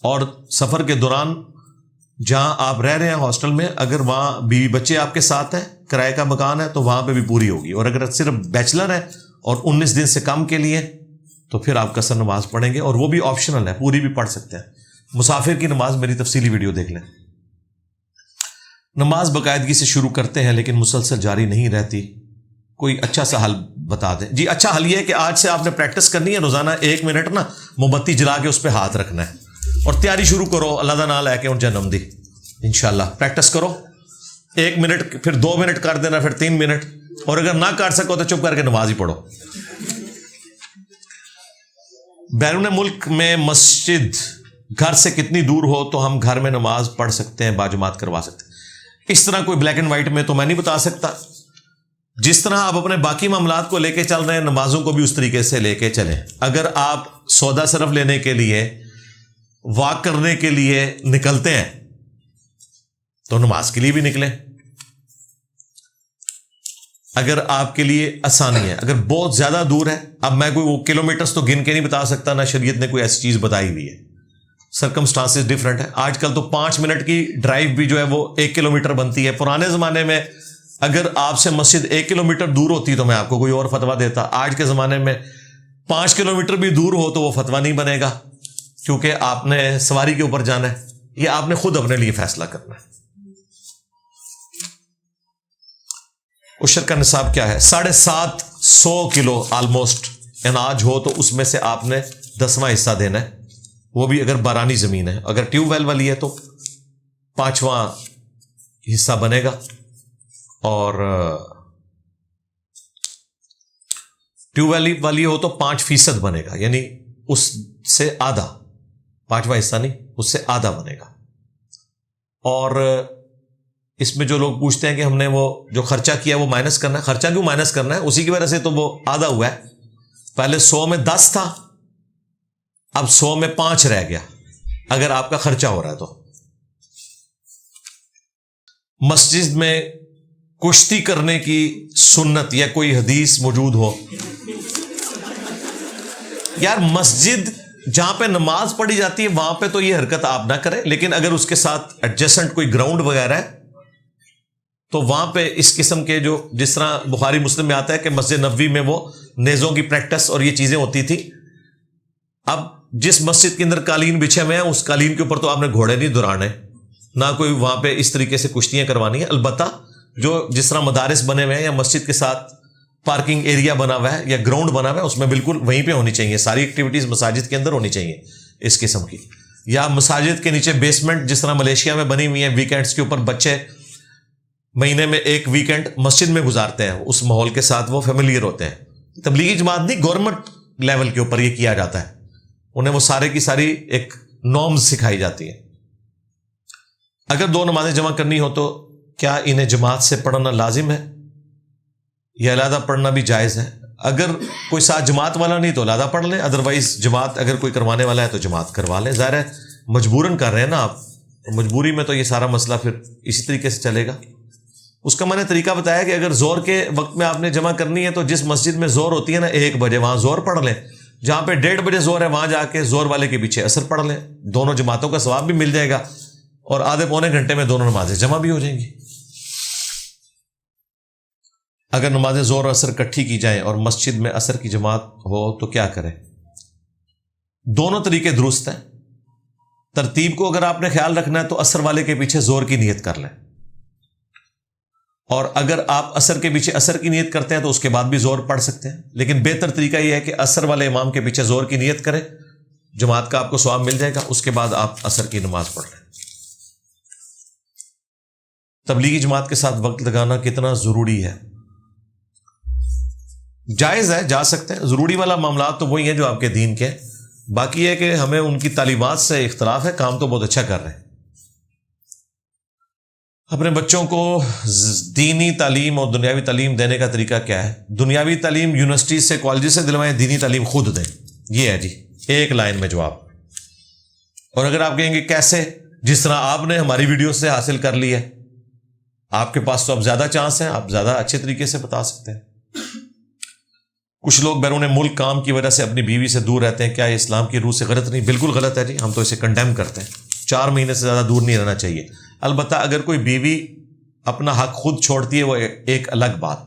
اور سفر کے دوران جہاں آپ رہ رہے ہیں ہاسٹل میں، اگر وہاں بیوی بچے آپ کے ساتھ ہیں، کرائے کا مکان ہے، تو وہاں پہ بھی پوری ہوگی، اور اگر صرف بیچلر ہے اور 19 دن سے کم کے لیے تو پھر آپ قصر نماز پڑھیں گے، اور وہ بھی آپشنل ہے، پوری بھی پڑھ سکتے ہیں۔ مسافر کی نماز میری تفصیلی ویڈیو دیکھ لیں۔ نماز باقاعدگی سے شروع کرتے ہیں لیکن مسلسل جاری نہیں رہتی، کوئی اچھا سا حل بتا دیں۔ جی اچھا حل یہ ہے کہ آج سے آپ نے پریکٹس کرنی ہے، روزانہ 1 منٹ نا موم بتی جلا کے اس پہ ہاتھ رکھنا ہے، اور تیاری شروع کرو اللہ دا نام لے کے ان جنم دی، انشاءاللہ پریکٹس کرو 1 منٹ، پھر 2 منٹ کر دینا، پھر 3 منٹ، اور اگر نہ کر سکو تو چپ کر کے نماز ہی پڑھو۔ بیرون ملک میں مسجد گھر سے کتنی دور ہو تو ہم گھر میں نماز پڑھ سکتے ہیں، باجماعت کروا سکتے ہیں؟ اس طرح کوئی بلیک اینڈ وائٹ میں تو میں نہیں بتا سکتا. جس طرح آپ اپنے باقی معاملات کو لے کے چل رہے ہیں، نمازوں کو بھی اس طریقے سے لے کے چلیں. اگر آپ سودا صرف لینے کے لیے، واک کرنے کے لیے نکلتے ہیں تو نماز کے لیے بھی نکلیں. اگر آپ کے لیے آسانی ہے. اگر بہت زیادہ دور ہے، اب میں کوئی وہ کلومیٹرز تو گن کے نہیں بتا سکتا، نہ شریعت نے کوئی ایسی چیز بتائی ہوئی ہے، سرکمسٹانسز ڈفرنٹ ہے. آج کل تو 5 منٹ کی ڈرائیو بھی جو ہے وہ 1 کلومیٹر بنتی ہے. پرانے زمانے میں اگر آپ سے مسجد 1 کلومیٹر دور ہوتی تو میں آپ کو کوئی اور فتویٰ دیتا. آج کے زمانے میں 5 کلومیٹر بھی دور ہو تو وہ فتویٰ نہیں بنے گا، کیونکہ آپ نے سواری کے اوپر جانا ہے. یہ آپ نے خود اپنے لیے فیصلہ کرنا ہے. عشر کا نصاب کیا ہے؟ 750 کلو آلموسٹ اناج ہو تو اس میں سے آپ نے 10واں حصہ دینا ہے، وہ بھی اگر بارانی زمین ہے. اگر ٹیوب ویل والی ہے تو 5واں حصہ بنے گا، اور ٹیوب ویل والی ہو تو 5% بنے گا، یعنی اس سے آدھا، 5واں حصہ نہیں، اس سے آدھا بنے گا. اور اس میں جو لوگ پوچھتے ہیں کہ ہم نے وہ جو خرچہ کیا وہ مائنس کرنا ہے، خرچہ کیوں مائنس کرنا ہے؟ اسی کی وجہ سے تو وہ آدھا ہوا ہے. پہلے 100 میں 10 تھا، اب 100 میں 5 رہ گیا اگر آپ کا خرچہ ہو رہا ہے تو. مسجد میں کشتی کرنے کی سنت یا کوئی حدیث موجود ہو؟ یار مسجد جہاں پہ نماز پڑھی جاتی ہے وہاں پہ تو یہ حرکت آپ نہ کریں، لیکن اگر اس کے ساتھ ایڈجسٹنٹ کوئی گراؤنڈ وغیرہ ہے تو وہاں پہ اس قسم کے جو، جس طرح بخاری مسلم میں آتا ہے کہ مسجد نبوی میں وہ نیزوں کی پریکٹس اور یہ چیزیں ہوتی تھی. اب جس مسجد کے اندر قالین بچھے ہوئے ہیں اس قالین کے اوپر تو آپ نے گھوڑے نہیں دوڑانے، نہ کوئی وہاں پہ اس طریقے سے کشتیاں کروانی ہیں. البتہ جو جس طرح مدارس بنے ہوئے ہیں یا مسجد کے ساتھ پارکنگ ایریا بنا ہوا ہے یا گراؤنڈ بنا ہوا ہے، اس میں بالکل وہیں پہ ہونی چاہیے. ساری ایکٹیویٹیز مساجد کے اندر ہونی چاہیے اس قسم کی. یا مساجد کے نیچے بیسمنٹ جس طرح ملیشیا میں بنی ہوئی ہیں، ویکینڈز کے اوپر بچے مہینے میں 1 ویکینڈ مسجد میں گزارتے ہیں، اس ماحول کے ساتھ وہ فیملیئر ہوتے ہیں. تبلیغی جماعت نہیں، گورنمنٹ لیول کے اوپر یہ کیا جاتا ہے، انہیں وہ سارے کی ساری ایک نارمز سکھائی جاتی ہیں. اگر 2 نمازیں جمع کرنی ہو تو کیا انہیں جماعت سے پڑھنا لازم ہے یا علیحدہ پڑھنا بھی جائز ہے؟ اگر کوئی ساتھ جماعت والا نہیں تو علیحدہ پڑھ لیں، ادروائز جماعت اگر کوئی کروانے والا ہے تو جماعت کروا لیں. ظاہر ہے مجبوراً کر رہے ہیں نا آپ، مجبوری میں تو یہ سارا مسئلہ پھر اسی طریقے سے چلے گا. اس کا میں نے طریقہ بتایا کہ اگر زور کے وقت میں آپ نے جمع کرنی ہے تو جس مسجد میں زور ہوتی ہے نا 1 بجے وہاں زور پڑھ لیں، جہاں پہ 1:30 بجے زور ہے وہاں جا کے زور والے کے پیچھے عصر پڑھ لیں. دونوں جماعتوں کا ثواب بھی مل جائے گا اور آدھے پونے گھنٹے میں دونوں نمازیں جمع بھی ہو جائیں گی. اگر نمازیں زور اور عصر اکٹھی کی جائیں اور مسجد میں عصر کی جماعت ہو تو کیا کریں؟ دونوں طریقے درست ہیں. ترتیب کو اگر آپ نے خیال رکھنا ہے تو عصر والے کے پیچھے زور کی نیت کر لیں، اور اگر آپ عصر کے پیچھے عصر کی نیت کرتے ہیں تو اس کے بعد بھی زور پڑھ سکتے ہیں. لیکن بہتر طریقہ یہ ہے کہ عصر والے امام کے پیچھے زور کی نیت کریں، جماعت کا آپ کو ثواب مل جائے گا، اس کے بعد آپ عصر کی نماز پڑھ لیں. تبلیغی جماعت کے ساتھ وقت لگانا کتنا ضروری ہے؟ جائز ہے، جا سکتے ہیں. ضروری والا معاملات تو وہی ہیں جو آپ کے دین کے ہیں. باقی ہے کہ ہمیں ان کی تعلیمات سے اختلاف ہے. کام تو بہت اچھا کر رہے ہیں. اپنے بچوں کو دینی تعلیم اور دنیاوی تعلیم دینے کا طریقہ کیا ہے؟ دنیاوی تعلیم یونیورسٹی سے، کالج سے دلوائیں، دینی تعلیم خود دیں. یہ ہے جی ایک لائن میں جواب. اور اگر آپ کہیں گے کیسے، جس طرح آپ نے ہماری ویڈیو سے حاصل کر لی ہے، آپ کے پاس تو اب زیادہ چانس ہیں، آپ زیادہ اچھے طریقے سے بتا سکتے ہیں. کچھ لوگ بیرون ملک کام کی وجہ سے اپنی بیوی سے دور رہتے ہیں، کیا یہ اسلام کی روح سے غلط نہیں؟ بالکل غلط ہے جی، ہم تو اسے کنڈیم کرتے ہیں. 4 مہینے سے زیادہ دور نہیں رہنا چاہیے. البتہ اگر کوئی بیوی اپنا حق خود چھوڑتی ہے وہ ایک الگ بات،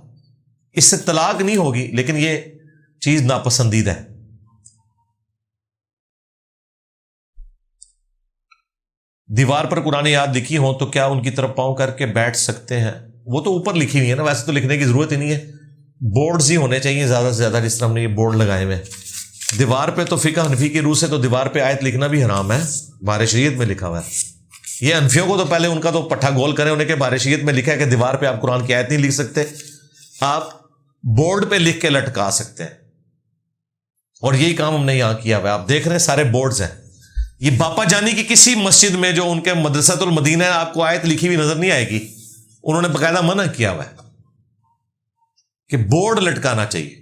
اس سے طلاق نہیں ہوگی، لیکن یہ چیز ناپسندیدہ ہے. دیوار پر قرآن یاد لکھی ہوں تو کیا ان کی طرف پاؤں کر کے بیٹھ سکتے ہیں؟ وہ تو اوپر لکھی ہوئی ہے نا، ویسے تو لکھنے کی ضرورت ہی نہیں ہے. بورڈز ہی ہونے چاہیے زیادہ سے زیادہ، جس طرح ہم نے یہ بورڈ لگائے ہوئے. دیوار پہ تو فقہ حنفی کی روح سے تو دیوار پہ آیت لکھنا بھی حرام ہے، بار شریعت میں لکھا ہوا ہے. یہ حنفیوں کو تو پہلے ان کا تو پٹھا گول کریں انہیں کہ بار شریعت میں لکھا ہے کہ دیوار پہ آپ قرآن کی آیت نہیں لکھ سکتے، آپ بورڈ پہ لکھ کے لٹکا سکتے ہیں. اور یہی کام ہم نے یہاں کیا ہوا ہے. آپ دیکھ رہے ہیں سارے بورڈز ہیں. یہ باپا جانی کی کسی مسجد میں جو ان کے مدرسۃ المدینہ آپ کو آیت لکھی ہوئی نظر نہیں آئے گی. انہوں نے باقاعدہ منع کیا ہوا ہے کہ بورڈ لٹکانا چاہیے.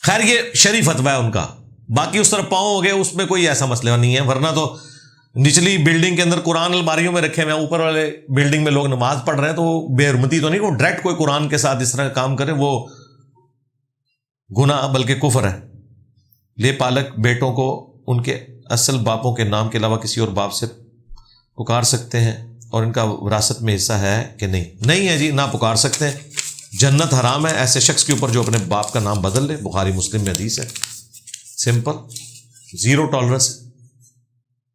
خیر یہ شرعی فتویٰ ہے ان کا. باقی اس طرح پاؤں ہو گئے اس میں کوئی ایسا مسئلہ نہیں ہے. ورنہ تو نچلی بلڈنگ کے اندر قرآن الماریوں میں رکھے ہوئے ہیں, اوپر والے بلڈنگ میں لوگ نماز پڑھ رہے ہیں, تو وہ بے حرمتی تو نہیں, وہ ڈائریکٹ کوئی قرآن کے ساتھ اس طرح کا کام کرے وہ گناہ بلکہ کفر ہے. لے پالک بیٹوں کو ان کے اصل باپوں کے نام کے علاوہ کسی اور باپ سے پکار سکتے ہیں اور ان کا وراثت میں حصہ ہے کہ نہیں؟ نہیں ہے جی, نہ پکار سکتے ہیں. جنت حرام ہے ایسے شخص کے اوپر جو اپنے باپ کا نام بدل لے. بخاری مسلم میں حدیث ہے. Simple, zero tolerance.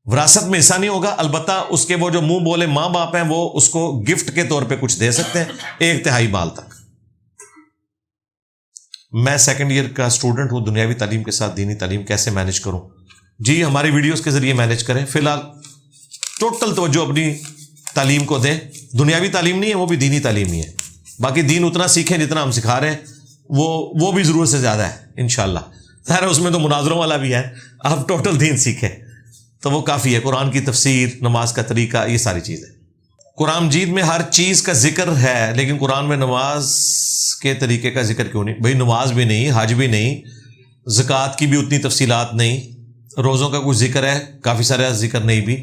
وراثت میں حصہ نہیں ہوگا. البتہ اس کے وہ جو منہ بولے ماں باپ ہیں وہ اس کو گفٹ کے طور پہ کچھ دے سکتے ہیں 1/3 مال تک. میں 2nd ایئر کا اسٹوڈنٹ ہوں, دنیاوی تعلیم کے ساتھ دینی تعلیم کیسے مینج کروں؟ جی ہماری ویڈیوز کے ذریعے مینج کریں. فی الحال ٹوٹل توجہ اپنی تعلیم کو دیں. دنیاوی تعلیم نہیں ہے, وہ بھی دینی تعلیم ہی ہے. باقی دین اتنا سیکھیں جتنا ہم سکھا رہے ہیں, وہ بھی ضرورت سے زیادہ ہے انشاءاللہ. ظاہر ہے اس میں تو مناظروں والا بھی ہے. آپ ٹوٹل دین سیکھیں تو وہ کافی ہے. قرآن کی تفسیر, نماز کا طریقہ, یہ ساری چیزیں. قرآن مجید میں ہر چیز کا ذکر ہے, لیکن قرآن میں نماز کے طریقے کا ذکر کیوں نہیں؟ بھئی نماز بھی نہیں, حج بھی نہیں, زکوٰۃ کی بھی اتنی تفصیلات نہیں, روزوں کا کوئی ذکر ہے, کافی سارا ذکر نہیں بھی.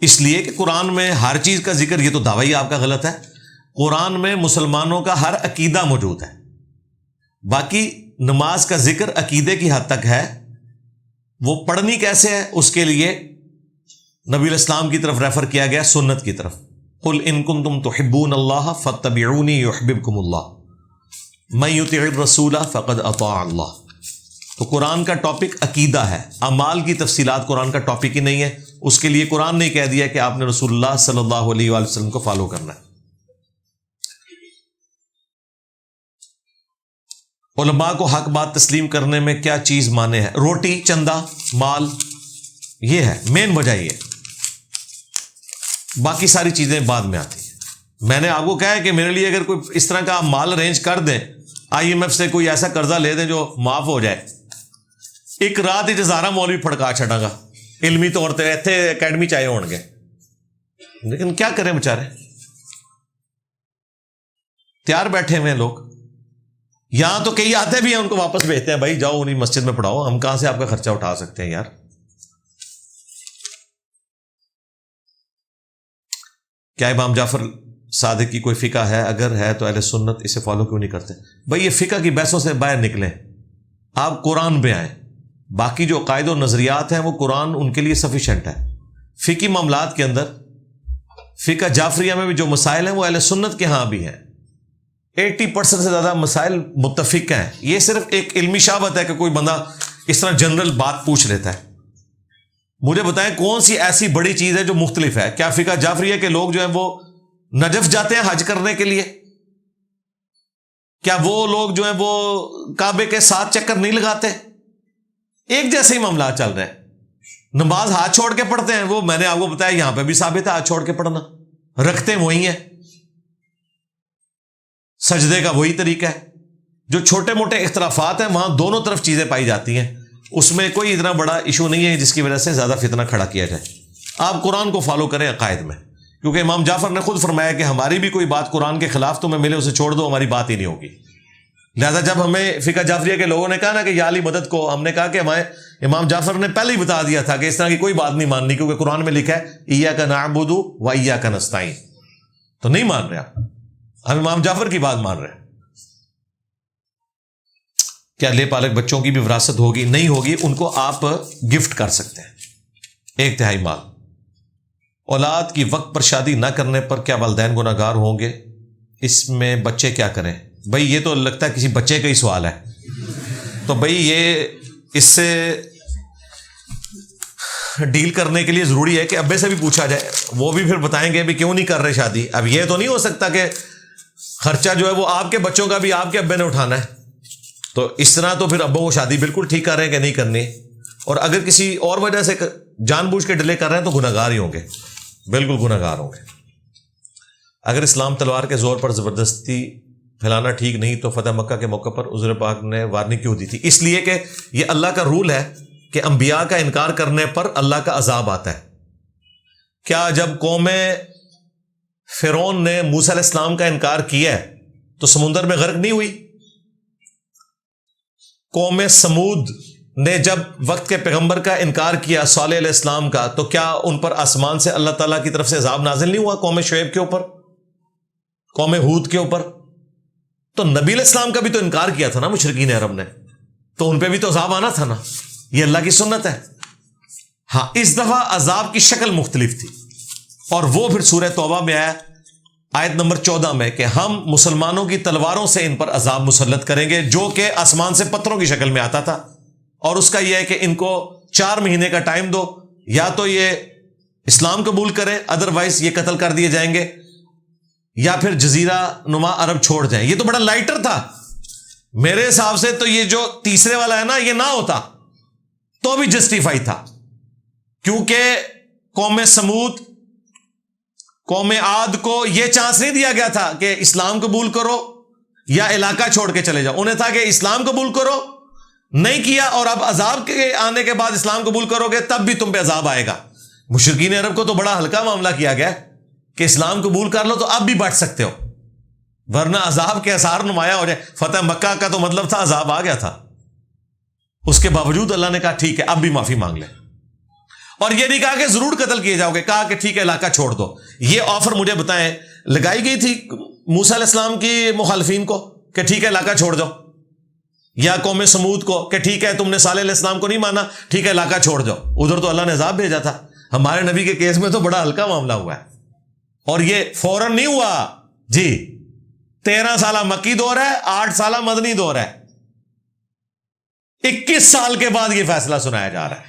اس لیے کہ قرآن میں ہر چیز کا ذکر, یہ تو دعویٰ ہی آپ کا غلط ہے. قرآن میں مسلمانوں کا ہر عقیدہ موجود ہے. باقی نماز کا ذکر عقیدے کی حد تک ہے. وہ پڑھنی کیسے ہے اس کے لیے نبی علیہ السلام کی طرف ریفر کیا گیا, سنت کی طرف. قل ان کنتم تحبون اللہ فاتبعونی یحببکم اللہ من یطع الرسول فقد اطاع اللہ. تو قرآن کا ٹاپک عقیدہ ہے. اعمال کی تفصیلات قرآن کا ٹاپک ہی نہیں ہے. اس کے لیے قرآن نے کہہ دیا کہ آپ نے رسول اللہ صلی اللہ علیہ وآلہ وسلم کو فالو کرنا ہے. علماء کو حق بات تسلیم کرنے میں کیا چیز مانے ہے؟ روٹی, چندہ, مال, یہ ہے مین وجہ. یہ باقی ساری چیزیں بعد میں آتی ہیں. میں نے آپ کو کہا ہے کہ میرے لیے اگر کوئی اس طرح کا مال ارینج کر دیں, IMF سے کوئی ایسا قرضہ لے دیں جو معاف ہو جائے, ایک رات ہزارہ مولوی پھڑکا چھڑا گا علمی طور پہ, ایتھے اکیڈمی چاہے ہون گے. لیکن کیا کریں بیچارے, تیار بیٹھے ہوئے ہیں لوگ. یہاں تو کئی آتے بھی ہیں, ان کو واپس بھیجتے ہیں, بھائی جاؤ انہیں مسجد میں پڑھاؤ, ہم کہاں سے آپ کا خرچہ اٹھا سکتے ہیں یار. کیا امام جعفر صادق کی کوئی فقہ ہے؟ اگر ہے تو اہل سنت اسے فالو کیوں نہیں کرتے؟ بھائی یہ فقہ کی بحثوں سے باہر نکلیں, آپ قرآن پہ آئیں. باقی جو عقائد و نظریات ہیں وہ قرآن ان کے لیے سفیشینٹ ہے. فقہی معاملات کے اندر فقہ جعفریہ میں بھی جو مسائل ہیں وہ اہل سنت کے ہاں بھی ہیں. 80% سے زیادہ مسائل متفق ہیں. یہ صرف ایک علمی شعبت ہے کہ کوئی بندہ اس طرح جنرل بات پوچھ لیتا ہے. مجھے بتائیں کون سی ایسی بڑی چیز ہے جو مختلف ہے؟ کیا فقہ جعفریہ کے لوگ جو ہیں وہ نجف جاتے ہیں حج کرنے کے لیے؟ کیا وہ لوگ جو ہیں وہ کعبے کے 7 چکر نہیں لگاتے؟ ایک جیسے ہی معاملات چل رہے ہیں. نماز ہاتھ چھوڑ کے پڑھتے ہیں, وہ میں نے آپ کو بتایا یہاں پہ بھی ثابت ہے, ہاتھ چھوڑ کے پڑھنا. رکھتے وہی ہیں, سجدے کا وہی طریقہ ہے. جو چھوٹے موٹے اختلافات ہیں وہاں دونوں طرف چیزیں پائی جاتی ہیں. اس میں کوئی اتنا بڑا ایشو نہیں ہے جس کی وجہ سے زیادہ فتنہ کھڑا کیا جائے. آپ قرآن کو فالو کریں عقائد میں, کیونکہ امام جعفر نے خود فرمایا کہ ہماری بھی کوئی بات قرآن کے خلاف تمہیں ملے اسے چھوڑ دو, ہماری بات ہی نہیں ہوگی. لہذا جب ہمیں فقہ جعفریہ کے لوگوں نے کہا نا کہ یا علی مدد کو, ہم نے کہا کہ ہمارے امام جعفر نے پہلے ہی بتا دیا تھا کہ اس طرح کی کوئی بات نہیں ماننی, کیونکہ قرآن میں لکھا ہے ایاک نعبد و ایاک نستعین. تو نہیں مان رہے آپ, ہم امام جعفر کی بات مان رہے ہیں. کیا لے پالک بچوں کی بھی وراثت ہوگی؟ نہیں ہوگی, ان کو آپ گفٹ کر سکتے ہیں 1/3 مال. اولاد کی وقت پر شادی نہ کرنے پر کیا والدین گناہ گار ہوں گے؟ اس میں بچے کیا کریں؟ بھائی یہ تو لگتا ہے کسی بچے کا ہی سوال ہے. تو بھائی یہ اس سے ڈیل کرنے کے لیے ضروری ہے کہ ابے سے بھی پوچھا جائے, وہ بھی پھر بتائیں گے بھی کیوں نہیں کر رہے شادی. اب یہ تو نہیں ہو سکتا کہ خرچہ جو ہے وہ آپ کے بچوں کا بھی آپ کے ابے نے اٹھانا ہے. تو اس طرح تو پھر ابو وہ شادی بالکل ٹھیک کر رہے ہیں کہ نہیں کرنی, اور اگر کسی اور وجہ سے جان بوجھ کے ڈیلے کر رہے ہیں تو گناہ گار ہی ہوں گے, بالکل گناہ گار ہوں گے. اگر اسلام تلوار کے زور پر زبردستی پھیلانا ٹھیک نہیں، تو فتح مکہ کے موقع پر حضور پاک نے وارننگ کیوں دی تھی؟ اس لیے کہ یہ اللہ کا رول ہے کہ انبیاء کا انکار کرنے پر اللہ کا عذاب آتا ہے۔ کیا جب قوم فرعون نے موسیٰ علیہ السلام کا انکار کیا ہے تو سمندر میں غرق نہیں ہوئی؟ قوم سمود نے جب وقت کے پیغمبر کا انکار کیا صالح علیہ السلام کا، تو کیا ان پر آسمان سے اللہ تعالیٰ کی طرف سے عذاب نازل نہیں ہوا؟ قوم شعیب کے اوپر، قوم ہود کے اوپر، تو نبی علیہ السلام کا بھی تو انکار کیا تھا نا مشرکین عرب نے، تو ان پہ بھی تو عذاب آنا تھا نا، یہ اللہ کی سنت ہے۔ ہاں، اس دفعہ عذاب کی شکل مختلف تھی، اور وہ پھر سورہ توبہ میں آیا آیت نمبر 14 میں کہ ہم مسلمانوں کی تلواروں سے ان پر عذاب مسلط کریں گے، جو کہ آسمان سے پتھروں کی شکل میں آتا تھا، اور اس کا یہ ہے کہ ان کو 4 مہینے کا ٹائم دو، یا تو یہ اسلام قبول کریں، ادروائز یہ قتل کر دیے جائیں گے، یا پھر جزیرہ نما عرب چھوڑ جائیں۔ یہ تو بڑا لائٹر تھا میرے حساب سے، تو یہ جو تیسرے والا ہے نا، یہ نہ ہوتا تو بھی جسٹیفائی تھا، کیونکہ قوم سمود، قوم عاد کو یہ چانس نہیں دیا گیا تھا کہ اسلام قبول کرو یا علاقہ چھوڑ کے چلے جاؤ، انہیں تھا کہ اسلام قبول کرو، نہیں کیا، اور اب عذاب کے آنے کے بعد اسلام قبول کرو گے تب بھی تم پہ عذاب آئے گا۔ مشرکین عرب کو تو بڑا ہلکا معاملہ کیا گیا کہ اسلام قبول کر لو تو اب بھی بچ سکتے ہو، ورنہ عذاب کے آثار نمایاں ہو جائے۔ فتح مکہ کا تو مطلب تھا عذاب آ گیا تھا، اس کے باوجود اللہ نے کہا ٹھیک ہے اب بھی معافی مانگ لیں، اور یہ نہیں کہا کہ ضرور قتل کیے جاؤ گے، کہا کہ ٹھیک ہے علاقہ چھوڑ دو۔ یہ آفر مجھے بتائیں لگائی گئی تھی موسیٰ علیہ السلام کی مخالفین کو کہ ٹھیک ہے علاقہ چھوڑ دو، یا قوم سمود کو کہ ٹھیک ہے تم نے صالح علیہ السلام کو نہیں مانا، ٹھیک ہے علاقہ چھوڑ دو؟ ادھر تو اللہ نے عذاب بھیجا تھا۔ ہمارے نبی کے کیس میں تو بڑا ہلکا معاملہ ہوا ہے، اور یہ فوراً نہیں ہوا جی، 13 سالہ مکی دور ہے، 8 سالہ مدنی دور ہے، 21 سال کے بعد یہ فیصلہ سنایا جا رہا ہے،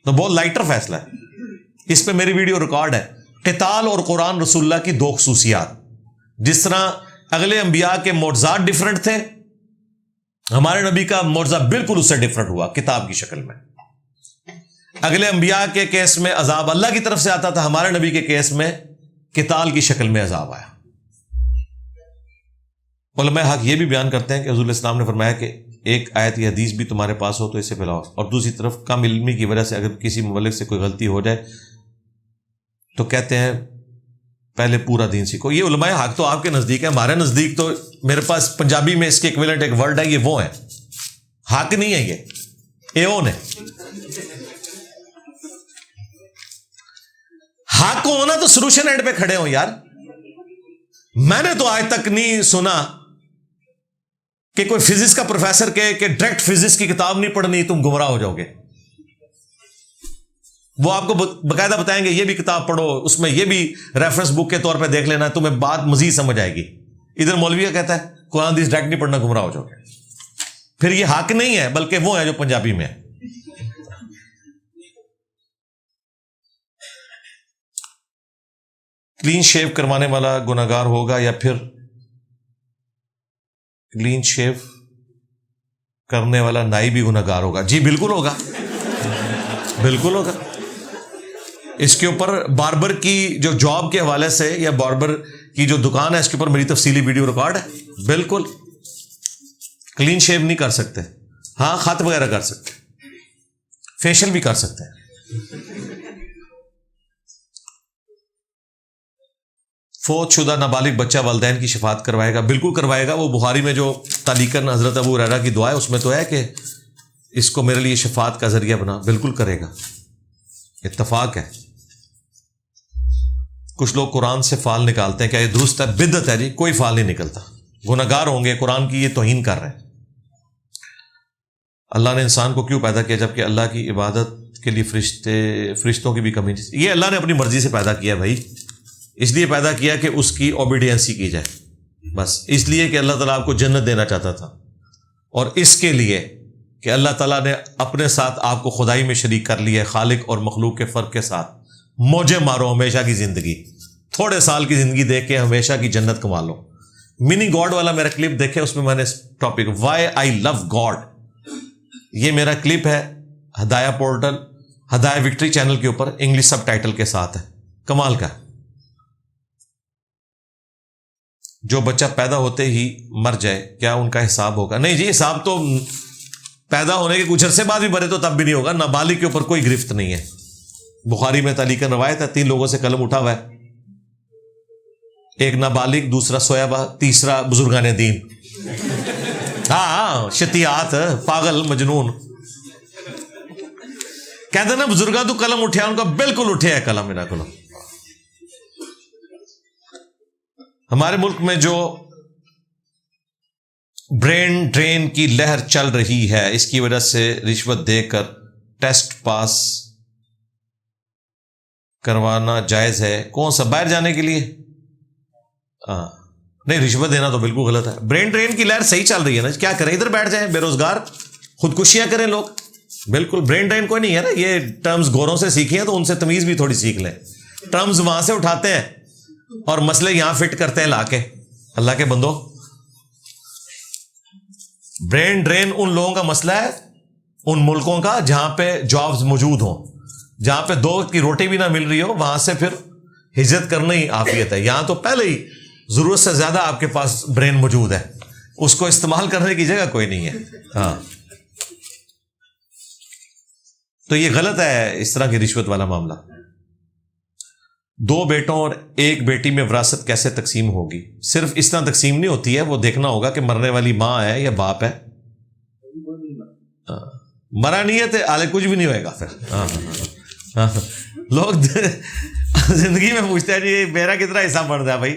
تو بہت لائٹر فیصلہ ہے۔ اس پہ میری ویڈیو ریکارڈ ہے، قتال اور قرآن رسول اللہ کی 2 خصوصیات۔ جس طرح اگلے انبیاء کے معجزات ڈیفرنٹ تھے، ہمارے نبی کا معجزہ بالکل اس سے ڈیفرنٹ ہوا کتاب کی شکل میں۔ اگلے انبیاء کے کیس میں عذاب اللہ کی طرف سے آتا تھا، ہمارے نبی کے کیس میں قتال کی شکل میں عذاب آیا۔ علماء حق یہ بھی بیان کرتے ہیں کہ حضور علیہ السلام نے فرمایا کہ ایک آیت یا حدیث بھی تمہارے پاس ہو تو اسے پھیلاؤ، اور دوسری طرف کم علمی کی وجہ سے اگر کسی مبلغ سے کوئی غلطی ہو جائے تو کہتے ہیں پہلے پورا دین سیکھو۔ یہ علماء حق تو آپ کے نزدیک ہے، ہمارے نزدیک تو میرے پاس پنجابی میں اس کے ایکویلنٹ ایک ورڈ ہے، یہ وہ ہے، حق نہیں ہے، یہ ایون ہے۔ حق کو ہونا تو سولوشن اینڈ پہ کھڑے ہو یار۔ میں نے تو آج تک نہیں سنا کہ کوئی فزکس کا پروفیسر کہ ڈائریکٹ فزکس کی کتاب نہیں پڑھنی تم گمراہ ہو جاؤ گے۔ وہ آپ کو باقاعدہ بتائیں گے یہ بھی کتاب پڑھو، اس میں یہ بھی ریفرنس بک کے طور پہ دیکھ لینا، تمہیں بات مزید سمجھ آئے گی۔ ادھر مولوی کہتا ہے قرآن حدیث ڈائریکٹ نہیں پڑھنا گمراہ ہو جاؤ گے، پھر یہ حق نہیں ہے بلکہ وہ ہے جو پنجابی میں ہے۔ کلین شیو کروانے والا گناہگار ہوگا یا پھر کلین شیو کرنے والا نائی بھی گناہگار ہوگا؟ جی بالکل ہوگا، بالکل ہوگا۔ اس کے اوپر باربر کی جو جاب کے حوالے سے یا باربر کی جو دکان ہے اس کے اوپر میری تفصیلی ویڈیو ریکارڈ ہے۔ بالکل کلین شیو نہیں کر سکتے، ہاں خط وغیرہ کر سکتے، فیشل بھی کر سکتے ہیں۔ فوت شدہ نابالغ بچہ والدین کی شفاعت کروائے گا؟ بالکل کروائے گا۔ وہ بخاری میں جو تعلیقاً حضرت ابو ہریرہ کی دعا ہے اس میں تو ہے کہ اس کو میرے لیے شفاعت کا ذریعہ بنا، بالکل کرے گا، اتفاق ہے۔ کچھ لوگ قرآن سے فال نکالتے ہیں، کیا یہ درست ہے؟ بدعت ہے جی، کوئی فال نہیں نکلتا، گناہگار ہوں گے، قرآن کی یہ توہین کر رہے ہیں۔ اللہ نے انسان کو کیوں پیدا کیا جبکہ اللہ کی عبادت کے لیے فرشتوں کی بھی کمی نہیں؟ یہ اللہ نے اپنی مرضی سے پیدا کیا بھائی، اس لیے پیدا کیا کہ اس کی اوبیڈینسی کی جائے، بس اس لیے کہ اللہ تعالیٰ آپ کو جنت دینا چاہتا تھا، اور اس کے لیے کہ اللہ تعالیٰ نے اپنے ساتھ آپ کو خدائی میں شریک کر لیا ہے، خالق اور مخلوق کے فرق کے ساتھ۔ موجے مارو ہمیشہ کی زندگی، تھوڑے سال کی زندگی دیکھ کے ہمیشہ کی جنت کما لو۔ میننگ گاڈ والا میرا کلپ دیکھے، اس میں میں نے ٹاپک وائی آئی لو گاڈ، یہ میرا کلپ ہے ہدایہ پورٹل، ہدایہ وکٹری چینل کے اوپر، انگلش سب ٹائٹل کے ساتھ ہے، کمال کا۔ جو بچہ پیدا ہوتے ہی مر جائے کیا ان کا حساب ہوگا؟ نہیں جی، حساب تو پیدا ہونے کے کچھ عرصے بعد بھی بھرے تو تب بھی نہیں ہوگا. نابالغ کے اوپر کوئی گرفت نہیں ہے. بخاری میں تعلیقاً روایت ہے 3 لوگوں سے قلم اٹھا ہوا ہے. ایک نابالغ، دوسرا سویبا، تیسرا بزرگان دین. ہاں شتیات، پاگل، مجنون. کہتے ہیں نا بزرگاں تو قلم اٹھیا، ان کا بالکل اٹھیا ہے قلم. میرا قلم ہمارے ملک میں جو برین ڈرین کی لہر چل رہی ہے، اس کی وجہ سے رشوت دے کر ٹیسٹ پاس کروانا جائز ہے؟ کون سا؟ باہر جانے کے لیے؟ نہیں، رشوت دینا تو بالکل غلط ہے. برین ڈرین کی لہر صحیح چل رہی ہے نا، کیا کریں؟ ادھر بیٹھ جائیں بے روزگار، خودکشیاں کریں لوگ. بالکل برین ڈرین کوئی نہیں ہے نا. یہ ٹرمز گوروں سے سیکھی ہیں تو ان سے تمیز بھی تھوڑی سیکھ لیں. ٹرمز وہاں سے اٹھاتے ہیں اور مسئلے یہاں فٹ کرتے ہیں لا کے. اللہ کے بندو، برین ڈرین ان لوگوں کا مسئلہ ہے، ان ملکوں کا جہاں پہ جابز موجود ہوں، جہاں پہ 2 وقت کی روٹی بھی نہ مل رہی ہو، وہاں سے پھر ہجرت کرنا ہی عافیت ہے. یہاں تو پہلے ہی ضرورت سے زیادہ آپ کے پاس برین موجود ہے، اس کو استعمال کرنے کی جگہ کوئی نہیں ہے. ہاں تو یہ غلط ہے اس طرح کی رشوت والا معاملہ. 2 بیٹوں اور 1 بیٹی میں وراثت کیسے تقسیم ہوگی؟ صرف اس طرح تقسیم نہیں ہوتی ہے، وہ دیکھنا ہوگا کہ مرنے والی ماں ہے یا باپ ہے. مرا نہیں ہے تو آلے کچھ بھی نہیں ہوئے گا پھر. لوگ زندگی میں پوچھتے ہیں جی میرا کتنا حصہ بن گیا؟ بھائی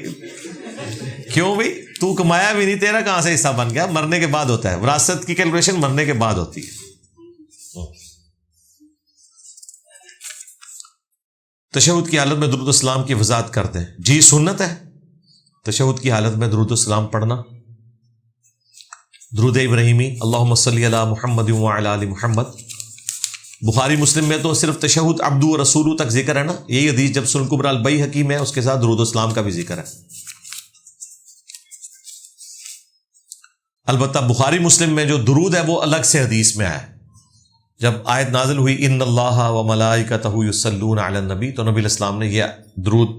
کیوں بھائی؟ تو کمایا بھی نہیں، تیرا کہاں سے حصہ بن گیا؟ مرنے کے بعد ہوتا ہے وراثت کی کیلکولیشن، مرنے کے بعد ہوتی ہے. تشہد کی حالت میں درود السلام کی وضاحت کرتے ہیں. جی سنت ہے تشہد کی حالت میں درود السلام پڑھنا. درود ابراہیمی، اللہم صلی علی محمد وعلی آل محمد. بخاری مسلم میں تو صرف تشہد عبدو و رسولو تک ذکر ہے نا. یہی حدیث جب سنن کبری البیہقی میں اس کے ساتھ درود السلام کا بھی ذکر ہے. البتہ بخاری مسلم میں جو درود ہے وہ الگ سے حدیث میں آیا. جب آیت نازل ہوئی ان اللہ و ملائکتہ یصلون علی النبی، تو نبی علیہ السلام نے یہ درود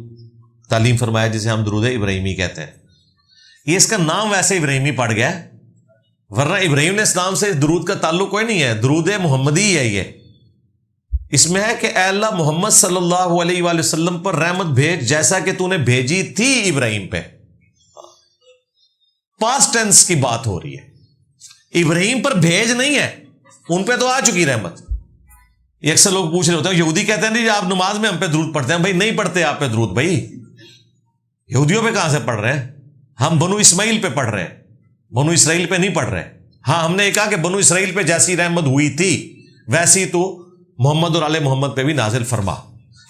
تعلیم فرمایا جسے ہم درود ابراہیمی کہتے ہیں. یہ اس کا نام ویسے ابراہیمی پڑ گیا، ورنہ ابراہیم علیہ السلام سے درود کا تعلق کوئی نہیں ہے. درود محمدی ہے. یہ اس میں ہے کہ اے اللہ محمد صلی اللہ علیہ وآلہ وسلم پر رحمت بھیج جیسا کہ تو نے بھیجی تھی ابراہیم پہ. پاسٹ ٹینس کی بات ہو رہی ہے، ابراہیم پر بھیج نہیں ہے، ان پہ تو آ چکی رحمت. یہ اکثر لوگ پوچھ رہے ہوتے ہیں، یہودی کہتے ہیں آپ نماز میں ہم پہ درود پڑھتے ہیں. بھائی نہیں پڑھتے آپ پہ درود. بھائی یہودیوں پہ کہاں سے پڑھ رہے ہیں؟ ہم بنو اسماعیل پہ پڑھ رہے ہیں، بنو اسرائیل پہ نہیں پڑھ رہے. ہاں ہم نے یہ کہا کہ بنو اسرائیل پہ جیسی رحمت ہوئی تھی ویسی تو محمد اور آل محمد پہ بھی نازل فرما.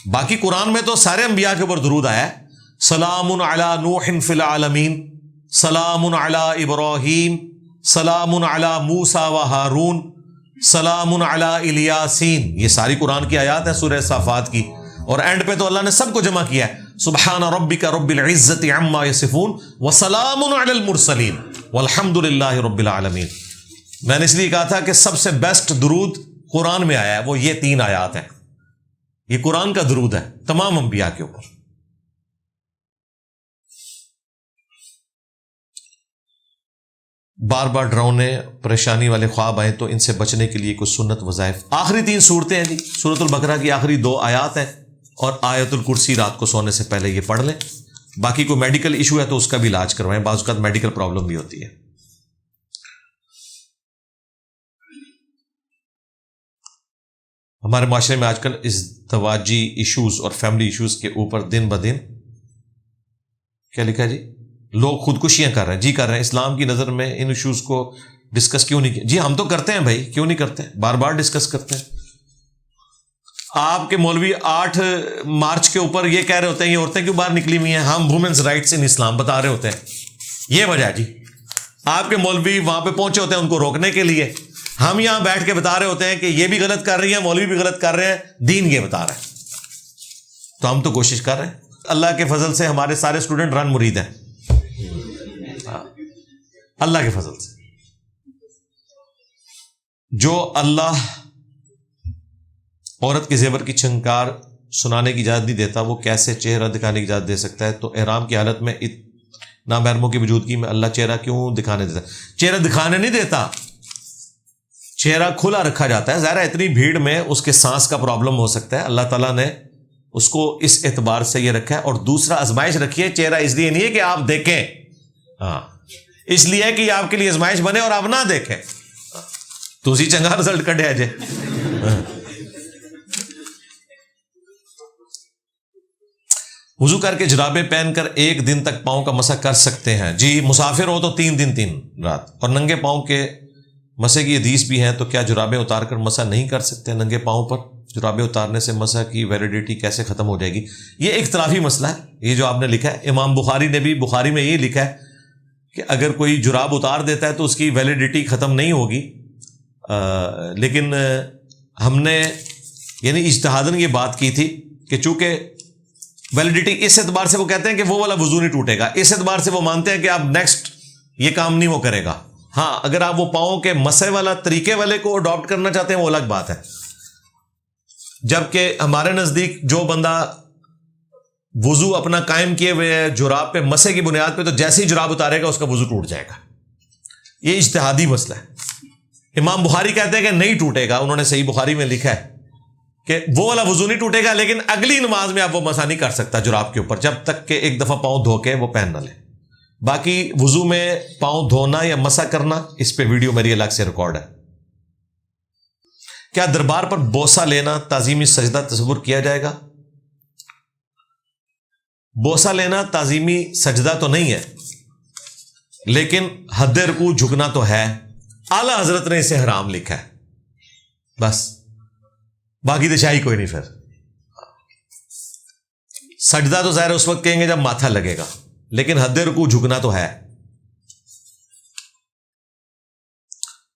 باقی قرآن میں تو سارے انبیاء کے اوپر درود آیا ہے. سلام علی نوح فی العالمین، سلام علی ابراہیم، سلام علی موسیٰ و ہارون، سلام علی الیاسین. یہ ساری قرآن کی آیات ہیں سورہ صافات کی. اور اینڈ پہ تو اللہ نے سب کو جمع کیا ہے، سبحان ربک رب العزت عما یصفون وسلام علی المرسلین والحمد للہ رب العالمین. میں نے اس لیے کہا تھا کہ سب سے بیسٹ درود قرآن میں آیا ہے، وہ یہ 3 آیات ہیں. یہ قرآن کا درود ہے تمام انبیاء کے اوپر. بار بار ڈراؤنے پریشانی والے خواب آئیں تو ان سے بچنے کے لیے کچھ سنت وظائف. آخری 3 صورتیں ہیں جی، سورۃ البقرہ کی آخری 2 آیات ہیں، اور آیت الکرسی رات کو سونے سے پہلے یہ پڑھ لیں. باقی کوئی میڈیکل ایشو ہے تو اس کا بھی علاج کروائیں، بعض اوقات میڈیکل پرابلم بھی ہوتی ہے. ہمارے معاشرے میں آج کل ازدواجی ایشوز اور فیملی ایشوز کے اوپر دن بدن کیا لکھا ہے جی، لوگ خودکشیاں کر رہے ہیں. جی کر رہے ہیں. اسلام کی نظر میں ان ایشوز کو ڈسکس کیوں نہیں کیا؟ جی ہم تو کرتے ہیں بھائی، کیوں نہیں کرتے؟ بار بار ڈسکس کرتے ہیں. آپ کے مولوی 8 مارچ کے اوپر یہ کہہ رہے ہوتے ہیں یہ عورتیں کیوں باہر نکلی ہوئی ہیں، ہم وومنز رائٹس ان اسلام بتا رہے ہوتے ہیں. یہ وجہ ہے جی. آپ کے مولوی وہاں پہ پہنچے ہوتے ہیں ان کو روکنے کے لیے، ہم یہاں بیٹھ کے بتا رہے ہوتے ہیں کہ یہ بھی غلط کر رہی ہیں، مولوی بھی غلط کر رہے ہیں، دین یہ بتا رہے ہیں. تو ہم تو کوشش کر رہے ہیں. اللہ کے فضل سے ہمارے سارے اسٹوڈنٹ رن مرید ہیں، اللہ کے فضل سے. جو اللہ عورت کے زیور کی چھنکار سنانے کی اجازت نہیں دیتا، وہ کیسے چہرہ دکھانے کی اجازت دے سکتا ہے؟ تو احرام کی حالت میں نامحرموں کی موجودگی میں اللہ چہرہ کیوں دکھانے دیتا؟ چہرہ دکھانے نہیں دیتا، چہرہ کھلا رکھا جاتا ہے. ظاہر ہے اتنی بھیڑ میں اس کے سانس کا پرابلم ہو سکتا ہے، اللہ تعالیٰ نے اس کو اس اعتبار سے یہ رکھا ہے. اور دوسرا آزمائش رکھی ہے، چہرہ اس لیے نہیں ہے کہ آپ دیکھیں، ہاں اس لیے ہے کہ آپ کے لیے آزمائش بنے اور آپ نہ دیکھیں تو اسی چنگا رزلٹ کڈیا جائے. وضو کر کے جرابیں پہن کر 1 دن تک پاؤں کا مسح کر سکتے ہیں؟ جی مسافر ہو تو 3 دن 3 رات. اور ننگے پاؤں کے مسح کی حدیث بھی ہیں، تو کیا جرابیں اتار کر مسح نہیں کر سکتے؟ ننگے پاؤں پر جرابیں اتارنے سے مسح کی ویلیڈیٹی کیسے ختم ہو جائے گی؟ یہ ایک اختلافی مسئلہ ہے، یہ جو آپ نے لکھا ہے. امام بخاری نے بھی بخاری میں یہ لکھا ہے کہ اگر کوئی جراب اتار دیتا ہے تو اس کی ویلیڈیٹی ختم نہیں ہوگی. لیکن ہم نے یعنی اجتہاداً یہ بات کی تھی کہ چونکہ ویلیڈیٹی اس اعتبار سے وہ کہتے ہیں کہ وہ والا وضو نہیں ٹوٹے گا، اس اعتبار سے وہ مانتے ہیں کہ آپ نیکسٹ یہ کام نہیں وہ کرے گا. ہاں اگر آپ وہ پاؤں کے مسح والا طریقے والے کو اڈاپٹ کرنا چاہتے ہیں وہ الگ بات ہے. جبکہ ہمارے نزدیک جو بندہ وضو اپنا قائم کیے ہوئے ہے جراب پہ مسح کی بنیاد پہ، تو جیسے ہی جراب اتارے گا اس کا وضو ٹوٹ جائے گا. یہ اجتہادی مسئلہ ہے. امام بخاری کہتے ہیں کہ نہیں ٹوٹے گا، انہوں نے صحیح بخاری میں لکھا ہے کہ وہ والا وضو نہیں ٹوٹے گا، لیکن اگلی نماز میں آپ وہ مسح نہیں کر سکتا جراب کے اوپر جب تک کہ ایک دفعہ پاؤں دھو کے وہ پہن نہ لے. باقی وضو میں پاؤں دھونا یا مسح کرنا، اس پہ ویڈیو میری الگ سے ریکارڈ ہے. کیا دربار پر بوسہ لینا تعظیمی سجدہ تصور کیا جائے گا؟ بوسہ لینا تعظیمی سجدہ تو نہیں ہے، لیکن حد رکوع جھکنا تو ہے. اعلیٰ حضرت نے اسے حرام لکھا ہے، بس باقی تو شاہی کوئی نہیں. پھر سجدہ تو ظاہر اس وقت کہیں گے جب ماتھا لگے گا، لیکن حد رکوع جھکنا تو ہے.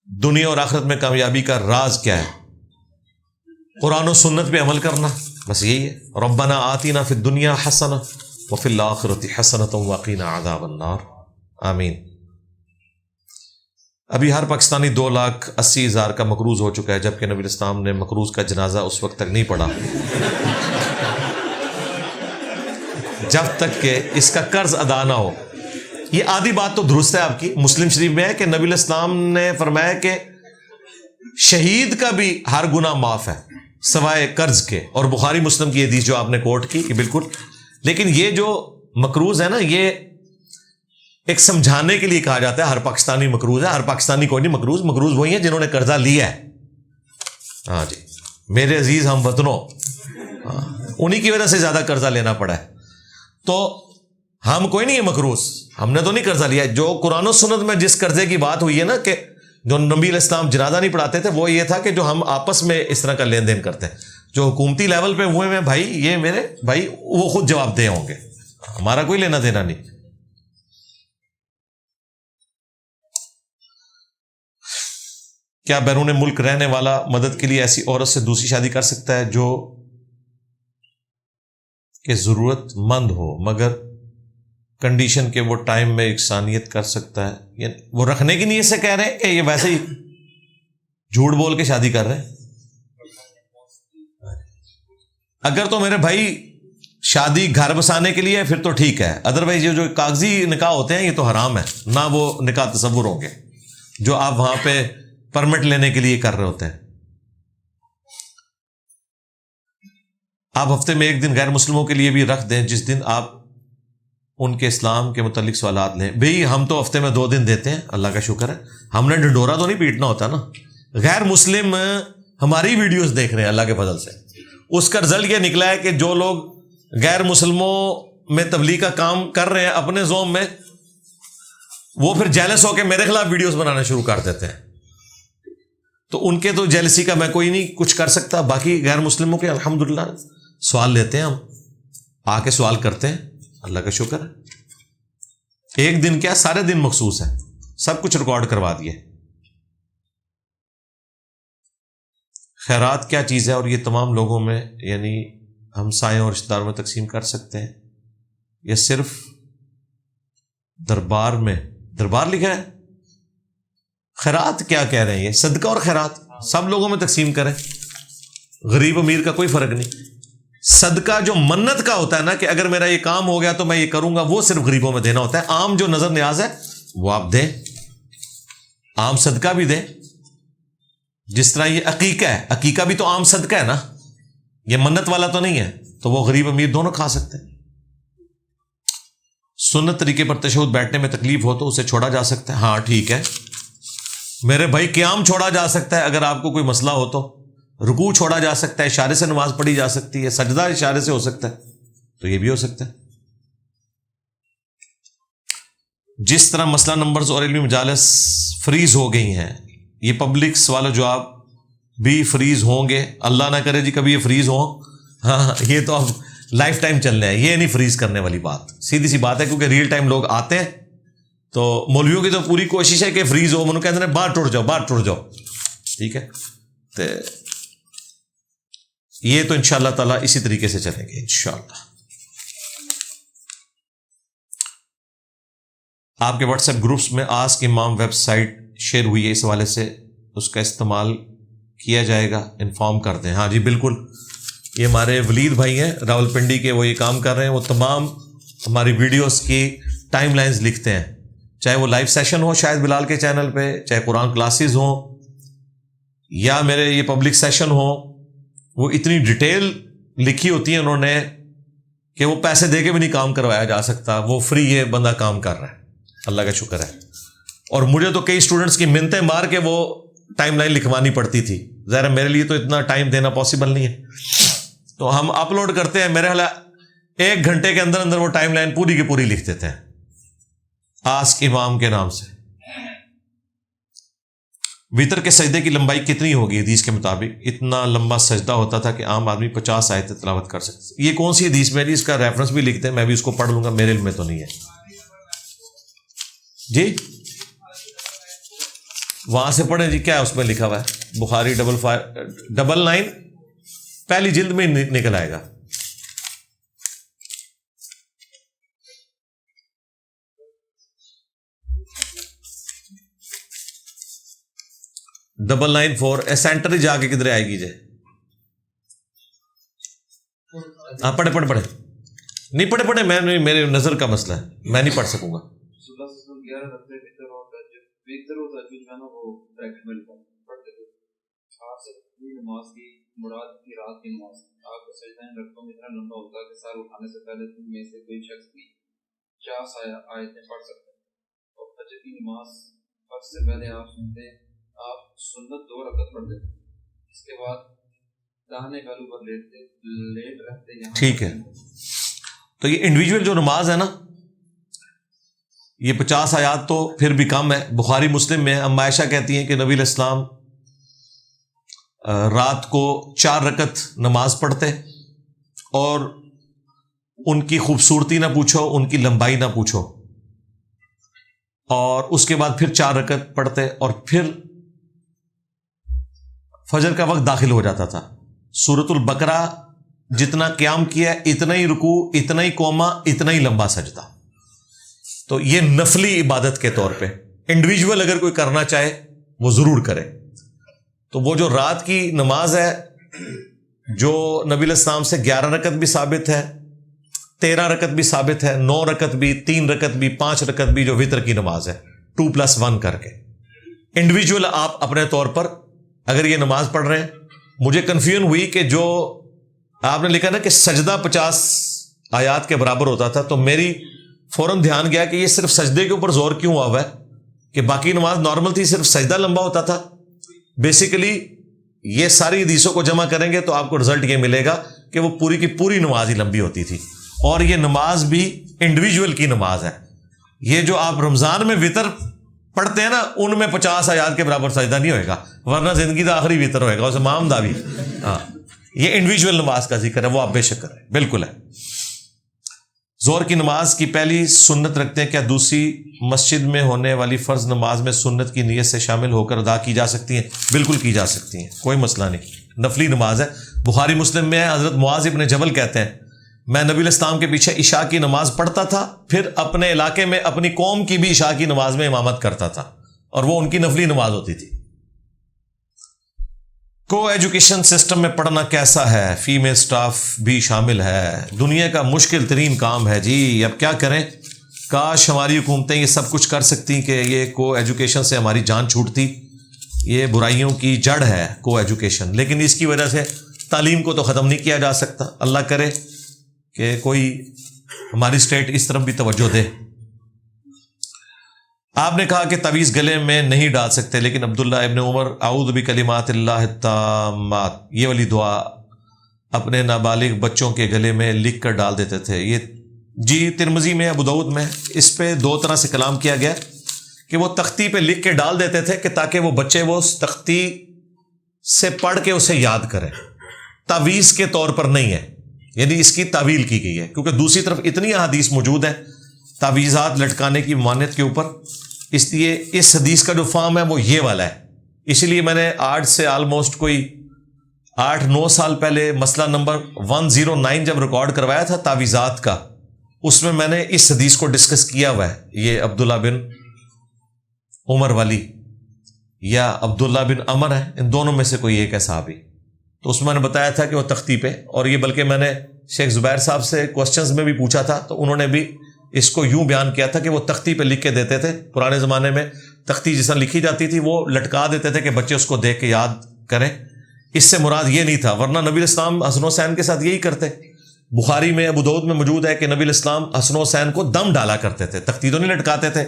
دنیا اور آخرت میں کامیابی کا راز کیا ہے؟ قرآن و سنت پہ عمل کرنا، بس یہی ہے. ربنا آتنا فی الدنیا حسنہ وفی الآخرۃ حسنۃ وقنا عذاب النار، آمین. ابھی ہر پاکستانی 2,80,000 کا مقروض ہو چکا ہے، جبکہ نبی اسلام نے مقروض کا جنازہ اس وقت تک نہیں پڑھا جب تک کہ اس کا قرض ادا نہ ہو. یہ آدھی بات تو درست ہے آپ کی. مسلم شریف میں ہے کہ نبی الاسلام نے فرمایا کہ شہید کا بھی ہر گناہ معاف ہے سوائے قرض کے، اور بخاری مسلم کی حدیث جو آپ نے کوٹ کی بالکل. لیکن یہ جو مقروض ہے نا، یہ ایک سمجھانے کے لیے کہا جاتا ہے ہر پاکستانی مقروض ہے. ہر پاکستانی کوئی نہیں مقروض، مقروض وہی ہیں جنہوں نے قرضہ لیا ہے. ہاں جی میرے عزیز ہم وطنوں، انہی کی وجہ سے زیادہ قرضہ لینا پڑا ہے. تو ہم کوئی نہیں ہے مقروض، ہم نے تو نہیں قرضہ لیا. جو قرآن و سنت میں جس قرضے کی بات ہوئی ہے نا کہ جو نبی علیہ السلام جنازہ نہیں پڑھاتے تھے، وہ یہ تھا کہ جو ہم آپس میں اس طرح کا لین دین کرتے ہیں. جو حکومتی لیول پہ ہوئے ہیں بھائی، یہ میرے بھائی وہ خود جواب دہ ہوں گے، ہمارا کوئی لینا دینا نہیں. کیا بیرون ملک رہنے والا مدد کے لیے ایسی عورت سے دوسری شادی کر سکتا ہے جو کہ ضرورت مند ہو مگر کنڈیشن کے وہ ٹائم میں یکسانیت کر سکتا ہے؟ یعنی وہ رکھنے کی نیت سے کہہ رہے ہیں کہ یہ ویسے ہی جھوٹ بول کے شادی کر رہے ہیں؟ اگر تو میرے بھائی شادی گھر بسانے کے لیے پھر تو ٹھیک ہے، ادروائز یہ جو کاغذی نکاح ہوتے ہیں یہ تو حرام ہے. نہ وہ نکاح تصور ہوں گے جو آپ وہاں پہ پرمٹ لینے کے لیے کر رہے ہوتے ہیں. آپ ہفتے میں 1 دن غیر مسلموں کے لیے بھی رکھ دیں جس دن آپ ان کے اسلام کے متعلق سوالات لیں. بھئی ہم تو ہفتے میں 2 دن دیتے ہیں، اللہ کا شکر ہے. ہم نے ڈنڈورا تو نہیں پیٹنا ہوتا نا. غیر مسلم ہماری ویڈیوز دیکھ رہے ہیں اللہ کے فضل سے. اس کا رزلٹ یہ نکلا ہے کہ جو لوگ غیر مسلموں میں تبلیغ کا کام کر رہے ہیں اپنے زوم میں، وہ پھر جیلس ہو کے میرے خلاف ویڈیوز بنانا شروع کر دیتے ہیں. تو ان کے تو جیلسی کا میں کوئی نہیں کچھ کر سکتا. باقی غیر مسلموں کے الحمدللہ سوال لیتے ہیں، ہم آ کے سوال کرتے ہیں، اللہ کا شکر ہے. 1 دن کیا سارے دن مخصوص ہے، سب کچھ ریکارڈ کروا دیے. خیرات کیا چیز ہے اور یہ تمام لوگوں میں یعنی ہمسایوں اور رشتہ داروں میں تقسیم کر سکتے ہیں یا صرف دربار میں؟ دربار لکھا ہے. خیرات کیا کہہ رہے ہیں؟ یہ صدقہ اور خیرات سب لوگوں میں تقسیم کریں، غریب امیر کا کوئی فرق نہیں. صدقہ جو منت کا ہوتا ہے نا کہ اگر میرا یہ کام ہو گیا تو میں یہ کروں گا، وہ صرف غریبوں میں دینا ہوتا ہے. عام جو نظر نیاز ہے وہ آپ دیں، عام صدقہ بھی دیں. جس طرح یہ عقیقہ ہے، عقیقہ بھی تو عام صدقہ ہے نا، یہ منت والا تو نہیں ہے، تو وہ غریب امیر دونوں کھا سکتے ہیں. سنت طریقے پر تشہد بیٹھنے میں تکلیف ہو تو اسے چھوڑا جا سکتا ہے. ہاں ٹھیک ہے میرے بھائی، قیام چھوڑا جا سکتا ہے اگر آپ کو کوئی مسئلہ ہو تو، رکوع چھوڑا جا سکتا ہے، اشارے سے نماز پڑھی جا سکتی ہے، سجدہ اشارے سے ہو سکتا ہے، تو یہ بھی ہو سکتا ہے. جس طرح مسئلہ نمبرز اور علمی مجالس فریز ہو گئی ہیں، یہ پبلک سوال و جواب بھی فریز ہوں گے. اللہ نہ کرے جی کبھی یہ فریز ہوں. ہاں یہ تو اب لائف ٹائم چلنے ہیں، یہ نہیں فریز کرنے والی بات، سیدھی سی بات ہے. کیونکہ ریئل ٹائم لوگ آتے ہیں تو مولویوں کی تو پوری کوشش ہے کہ فریز ہو. منو کہتے ہیں باہر ٹوٹ جاؤ، باہر ٹوٹ جاؤ. ٹھیک ہے، تو یہ تو انشاءاللہ تعالیٰ اسی طریقے سے چلیں گے انشاءاللہ. آپ کے واٹس ایپ گروپس میں آسک امام ویب سائٹ شیئر ہوئی ہے، اس حوالے سے اس کا استعمال کیا جائے گا، انفارم کر دیں. ہاں جی بالکل، یہ ہمارے ولید بھائی ہیں راول پنڈی کے، وہ یہ کام کر رہے ہیں. وہ تمام ہماری ویڈیوز کی ٹائم لائنز لکھتے ہیں، چاہے وہ لائیو سیشن ہو شاید بلال کے چینل پہ، چاہے قرآن کلاسز ہوں یا میرے یہ پبلک سیشن ہو. وہ اتنی ڈیٹیل لکھی ہوتی ہیں انہوں نے کہ وہ پیسے دے کے بھی نہیں کام کروایا جا سکتا. وہ فری یہ بندہ کام کر رہا ہے، اللہ کا شکر ہے. اور مجھے تو کئی اسٹوڈنٹس کی منتیں مار کے وہ ٹائم لائن لکھوانی پڑتی تھی. ظاہر میرے لیے تو اتنا ٹائم دینا پاسبل نہیں ہے، تو ہم اپلوڈ کرتے ہیں، میرے خیال 1 گھنٹے کے اندر اندر وہ ٹائم لائن پوری کی پوری لکھ دیتے ہیں آسک امام کے نام سے. وتر کے سجدے کی لمبائی کتنی ہوگی حدیث کے مطابق؟ اتنا لمبا سجدہ ہوتا تھا کہ عام آدمی 50 آیتیں تلاوت کر سکتے. یہ کون سی حدیث میں؟ اس کا ریفرنس بھی لکھتے ہیں، میں بھی اس کو پڑھ لوں گا، میرے علم میں تو نہیں ہے جی. وہاں سے پڑھیں جی، کیا ہے اس میں لکھا ہوا ہے؟ بخاری 99 پہلی جلد میں نکل آئے گا. ڈبل 94 سینٹر ہی جا کے کدھر آئے گی جی؟ ہاں پڑھے نہیں پڑھے میں نہیں، میرے نظر کا مسئلہ ہے، میں نہیں پڑھ سکوں گا. آپ سنت 2 رکعت پڑھ دیتے، اس کے بعد داہنے گالو پر لیٹ رہتے. ٹھیک ہے، تو یہ انڈیویجول جو نماز ہے نا، یہ 50 آیات تو پھر بھی کم ہے. بخاری مسلم میں ام عائشہ کہتی ہیں کہ نبی علیہ السلام رات کو 4 رکعت نماز پڑھتے، اور ان کی خوبصورتی نہ پوچھو، ان کی لمبائی نہ پوچھو، اور اس کے بعد پھر 4 رکعت پڑھتے، اور پھر فجر کا وقت داخل ہو جاتا تھا. سورۃ البقرہ جتنا قیام کیا، اتنا ہی رکوع، اتنا ہی قوما، اتنا ہی لمبا سجدہ. تو یہ نفلی عبادت کے طور پہ انڈیویجول اگر کوئی کرنا چاہے وہ ضرور کرے. تو وہ جو رات کی نماز ہے، جو نبی علیہ السلام سے 11 رکعت بھی ثابت ہے، 13 رکعت بھی ثابت ہے، 9 رکعت بھی، 3 رکعت بھی، 5 رکعت بھی، جو وتر کی نماز ہے 2+1 کر کے. انڈیویجول آپ اپنے طور پر اگر یہ نماز پڑھ رہے ہیں. مجھے کنفیوژن ہوئی کہ جو آپ نے لکھا نا کہ سجدہ 50 آیات کے برابر ہوتا تھا، تو میری فوراً دھیان گیا کہ یہ صرف سجدے کے اوپر زور کیوں ہوا ہے، کہ باقی نماز نارمل تھی، صرف سجدہ لمبا ہوتا تھا. بیسیکلی یہ ساری حدیثوں کو جمع کریں گے تو آپ کو رزلٹ یہ ملے گا کہ وہ پوری کی پوری نماز ہی لمبی ہوتی تھی. اور یہ نماز بھی انڈیویجول کی نماز ہے. یہ جو آپ رمضان میں وتر پڑھتے ہیں نا، ان میں 50 آیات کے برابر سجدہ نہیں ہوئے گا، ورنہ زندگی کا آخری وتر ہوئے گا اسے امام دا بھی. ہاں یہ انڈیویجول نماز کا ذکر ہے، وہ آپ بے شک کریں، بالکل ہے. ظہر کی نماز کی پہلی سنت رکھتے ہیں، کیا دوسری مسجد میں ہونے والی فرض نماز میں سنت کی نیت سے شامل ہو کر ادا کی جا سکتی ہیں؟ بالکل کی جا سکتی ہیں، کوئی مسئلہ نہیں. نفلی نماز ہے. بخاری مسلم میں ہے، حضرت معاذ ابن جبل کہتے ہیں میں نبی علیہ السلام کے پیچھے عشاء کی نماز پڑھتا تھا، پھر اپنے علاقے میں اپنی قوم کی بھی عشاء کی نماز میں امامت کرتا تھا، اور وہ ان کی نفلی نماز ہوتی تھی. کو ایجوکیشن سسٹم میں پڑھنا کیسا ہے؟ فیمیل سٹاف بھی شامل ہے، دنیا کا مشکل ترین کام ہے جی، اب کیا کریں؟ کاش ہماری حکومتیں یہ سب کچھ کر سکتی کہ یہ کو ایجوکیشن سے ہماری جان چھوٹتی۔ یہ برائیوں کی جڑ ہے کو ایجوکیشن، لیکن اس کی وجہ سے تعلیم کو تو ختم نہیں کیا جا سکتا۔ اللہ کرے کہ کوئی ہماری اسٹیٹ اس طرف بھی توجہ دے۔ آپ نے کہا کہ تعویذ گلے میں نہیں ڈال سکتے، لیکن عبداللہ ابن عمر اعوذ بکلمات اللہ التامات یہ والی دعا اپنے نابالغ بچوں کے گلے میں لکھ کر ڈال دیتے تھے۔ یہ جی ترمذی میں، ابو داؤد میں اس پہ دو طرح سے کلام کیا گیا کہ وہ تختی پہ لکھ کے ڈال دیتے تھے کہ تاکہ وہ بچے وہ اس تختی سے پڑھ کے اسے یاد کریں، تعویذ کے طور پر نہیں ہے، یعنی اس کی تعویل کی گئی ہے، کیونکہ دوسری طرف اتنی احادیث موجود ہے تعویذات لٹکانے کی ممانعت کے اوپر، اس لیے اس حدیث کا جو فارم ہے وہ یہ والا ہے۔ اسی لیے میں نے آج سے آلموسٹ کوئی 8-9 سال پہلے مسئلہ نمبر 109 جب ریکارڈ کروایا تھا تعویذات کا، اس میں میں نے اس حدیث کو ڈسکس کیا ہوا ہے، یہ عبداللہ بن عمر والی یا عبداللہ بن عمر ہے، ان دونوں میں سے کوئی ایک ہے صحابی۔ تو اس میں نے بتایا تھا کہ وہ تختی پہ، اور یہ بلکہ میں نے شیخ زبیر صاحب سے کوسچنز میں بھی پوچھا تھا تو انہوں نے بھی اس کو یوں بیان کیا تھا کہ وہ تختی پہ لکھ کے دیتے تھے۔ پرانے زمانے میں تختی جس طرح لکھی جاتی تھی وہ لٹکا دیتے تھے کہ بچے اس کو دیکھ کے یاد کریں۔ اس سے مراد یہ نہیں تھا، ورنہ نبی الاسلام حسن و حسین کے ساتھ یہی کرتے۔ بخاری میں، ابو داؤد میں موجود ہے کہ نبی الاسلام حسن و حسین کو دم ڈالا کرتے تھے، تختی تو نہیں لٹکاتے تھے۔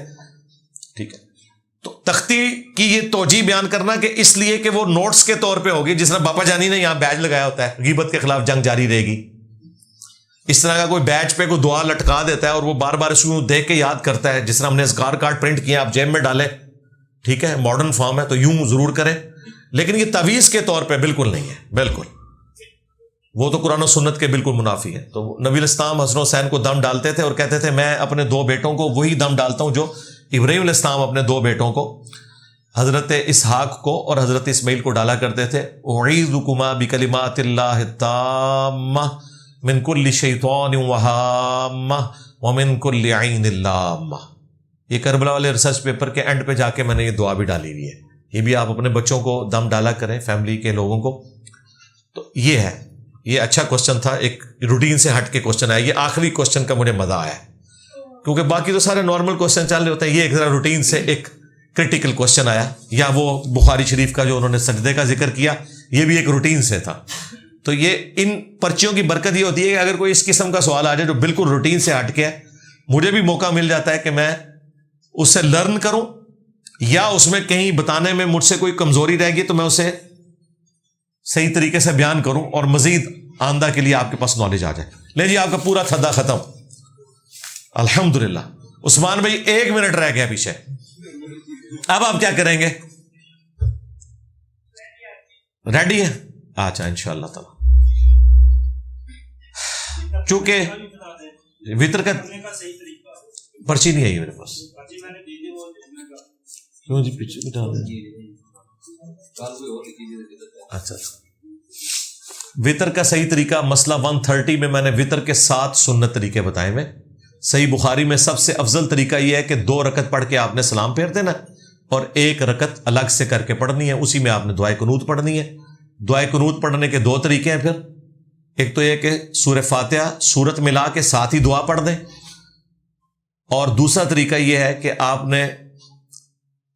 ٹھیک ہے، تو تختی کی یہ توجیہ بیان کرنا کہ اس لیے کہ وہ نوٹس کے طور پہ ہوگی، جس طرح باپا جانی نے یہاں بیج لگایا ہوتا ہے غیبت کے خلاف جنگ جاری رہے گی، اس طرح کا کوئی بیج پہ کوئی دعا لٹکا دیتا ہے اور وہ بار بار اس کو دیکھ کے یاد کرتا ہے، جس طرح ہم نے اذکار کارڈ پرنٹ کیا آپ جیب میں ڈالیں، ٹھیک ہے، ماڈرن فارم ہے تو یوں ضرور کریں، لیکن یہ تعویذ کے طور پہ بالکل نہیں ہے، بالکل وہ تو قرآن و سنت کے بالکل منافی ہے۔ تو نبی الاسلام حسن و حسین کو دم ڈالتے تھے اور کہتے تھے میں اپنے 2 بیٹوں کو وہی دم ڈالتا ہوں جو ابراہیم علیہ السلام اپنے 2 بیٹوں کو، حضرت اسحاق کو اور حضرت اسماعیل کو ڈالا کرتے تھے۔ اعیذکما بکلمات اللہ التامہ من کل شیطان وہامہ ومن کل عین لامہ۔ یہ کربلا والے ریسرچ پیپر کے اینڈ پہ جا کے میں نے یہ دعا بھی ڈالی ہوئی ہے، یہ بھی آپ اپنے بچوں کو دم ڈالا کریں، فیملی کے لوگوں کو۔ تو یہ ہے، یہ اچھا کوسچن تھا، ایک روٹین سے ہٹ کے کوسچن آیا، یہ آخری کوسچن کا مجھے مزہ آیا کیونکہ باقی تو سارے نارمل کوسچن چل رہے ہوتے ہیں، یہ ایک ذرا روٹین سے ایک کرٹیکل کوسچن آیا، یا وہ بخاری شریف کا جو انہوں نے سجدے کا ذکر کیا یہ بھی ایک روٹین سے تھا۔ تو یہ ان پرچیوں کی برکت یہ ہوتی ہے کہ اگر کوئی اس قسم کا سوال آ جائے جو بالکل روٹین سے ہٹ کے ہے، مجھے بھی موقع مل جاتا ہے کہ میں اس سے لرن کروں، یا اس میں کہیں بتانے میں مجھ سے کوئی کمزوری رہ گئی تو میں اسے صحیح طریقے سے بیان کروں اور مزید آئندہ کے لیے آپ کے پاس نالج آ جائے۔ لے جی آپ کا پورا تھدا ختم، الحمدللہ۔ عثمان بھائی 1 منٹ رہ گیا پیچھے، اب آپ کیا کریں گے؟ ریڈی ہے؟ اچھا انشاءاللہ تعالی، چونکہ وطر کا پرچی نہیں آئی میرے پاس، کیوں جی پیچھے بتا دیں؟ اچھا، وطر کا صحیح طریقہ مسئلہ 130 میں میں نے وطر کے 7 سنت طریقے بتائے میں۔ صحیح بخاری میں سب سے افضل طریقہ یہ ہے کہ 2 رکعت پڑھ کے آپ نے سلام پھیر دینا اور 1 رکعت الگ سے کر کے پڑھنی ہے، اسی میں آپ نے دعائے قنوت پڑھنی ہے۔ دعائے قنوت پڑھنے کے 2 طریقے ہیں پھر، ایک تو یہ کہ سورہ فاتحہ سورت ملا کے ساتھ ہی دعا پڑھ دیں، اور دوسرا طریقہ یہ ہے کہ آپ نے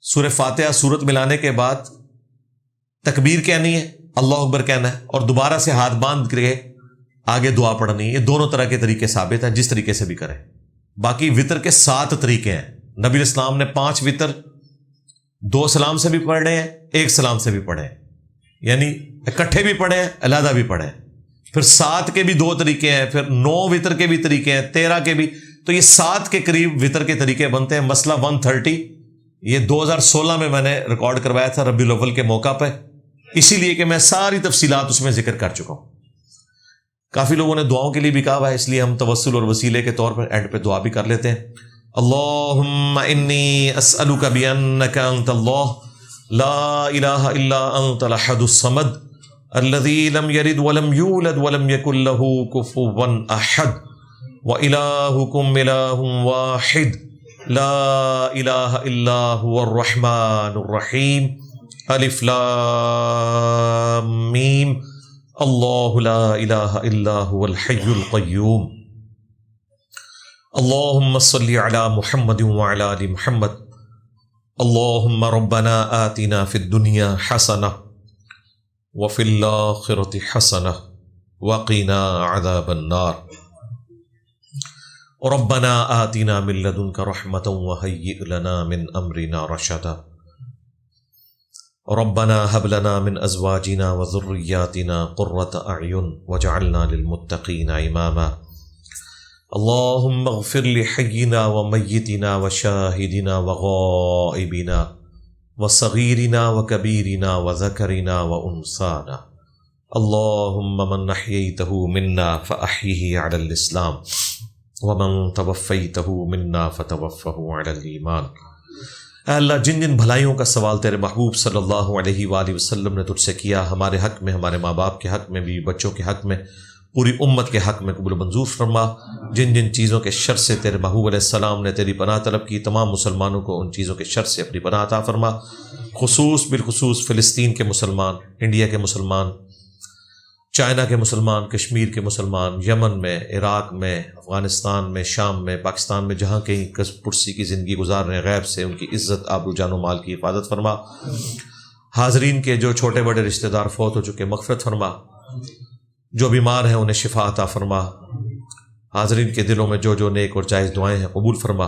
سورہ فاتحہ سورت ملانے کے بعد تکبیر کہنی ہے، اللہ اکبر کہنا ہے، اور دوبارہ سے ہاتھ باندھ کے آگے دعا پڑھنی ہے۔ یہ دونوں طرح کے طریقے ثابت ہیں، جس طریقے سے بھی کریں۔ باقی وطر کے 7 طریقے ہیں، نبی الاسلام نے 5 وطر 2 سلام سے بھی پڑھے ہیں، 1 سلام سے بھی پڑھے ہیں، یعنی اکٹھے بھی پڑھے ہیں، علیحدہ بھی پڑھے ہیں۔ پھر 7 کے بھی 2 طریقے ہیں، پھر 9 وطر کے بھی طریقے ہیں، 13 کے بھی، تو یہ 7 کے قریب وطر کے طریقے بنتے ہیں۔ مسئلہ 130 یہ 2016 میں نے ریکارڈ کروایا تھا ربیع الاول کے موقع پہ، اسی لیے کہ میں ساری تفصیلات اس میں ذکر کر چکا ہوں۔ کافی لوگوں نے دعاؤں کے لیے بھی کہا ہوا ہے، اس لیے ہم توسل اور وسیلے کے طور پر اینڈ پہ دعا بھی کر لیتے ہیں۔ اللہم انی اسألک بانک انت اللہ لا الہ الا انت الاحد الصمد الذی لم یلد ولم یولد ولم یکن لہ کفوا احد وإلہکم الہ واحد لا الہ الا هو الرحمن الرحیم الف لام میم اللہ لا الہ الا هو الحی القیوم اللہم صلی علی محمد وعلی آل محمد اللہم ربنا آتنا فی الدنیا حسنہ وفی الآخرۃ حسنہ وقنا عذاب النار ربنا آتنا من لدنک رحمۃ وہیئ لنا من امرنا رشدا ربنا هب لنا من ازواجنا وذرياتنا قرة اعین واجعلنا للمتقین اماما اللهم اغفر لحينا وميتنا وشاهدنا وغائبنا وصغيرنا وكبيرنا وذكرنا وانثانا اللهم من احييته منا فاحيه على الاسلام ومن توفيته منا فتوفه على الايمان۔ اے اللہ، جن جن بھلائیوں کا سوال تیرے محبوب صلی اللہ علیہ وآلہ وسلم نے تجھ سے کیا، ہمارے حق میں، ہمارے ماں باپ کے حق میں، بیوی بچوں کے حق میں، پوری امت کے حق میں قبول منظور فرما۔ جن جن چیزوں کے شر سے تیرے محبوب علیہ السلام نے تیری پناہ طلب کی، تمام مسلمانوں کو ان چیزوں کے شر سے اپنی پناہ عطا فرما، بالخصوص فلسطین کے مسلمان، انڈیا کے مسلمان، چائنا کے مسلمان، کشمیر کے مسلمان، یمن میں، عراق میں، افغانستان میں، شام میں، پاکستان میں، جہاں کہیں پرسی کی زندگی گزار رہے ہیں، غیب سے ان کی عزت، آبرو، جان و مال کی حفاظت فرما۔ حاضرین کے جو چھوٹے بڑے رشتہ دار فوت ہو چکے مغفرت فرما، جو بیمار ہیں انہیں شفا عطا فرما، حاضرین کے دلوں میں جو جو نیک اور جائز دعائیں ہیں قبول فرما،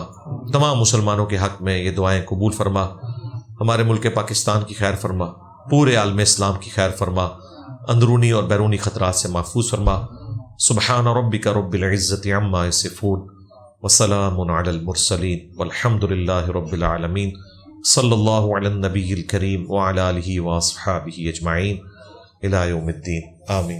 تمام مسلمانوں کے حق میں یہ دعائیں قبول فرما، ہمارے ملک پاکستان کی خیر فرما، پورے عالم اسلام کی خیر فرما، اندرونی اور بیرونی خطرات سے محفوظ فرما۔ سبحان ربک رب العزت عما یصفون وسلام علی المرسلین والحمد للہ رب العالمین، صلی اللہ علی النبی الکریم وعلی آلہ واصحابہ اجمعین الی یوم الدین، آمین۔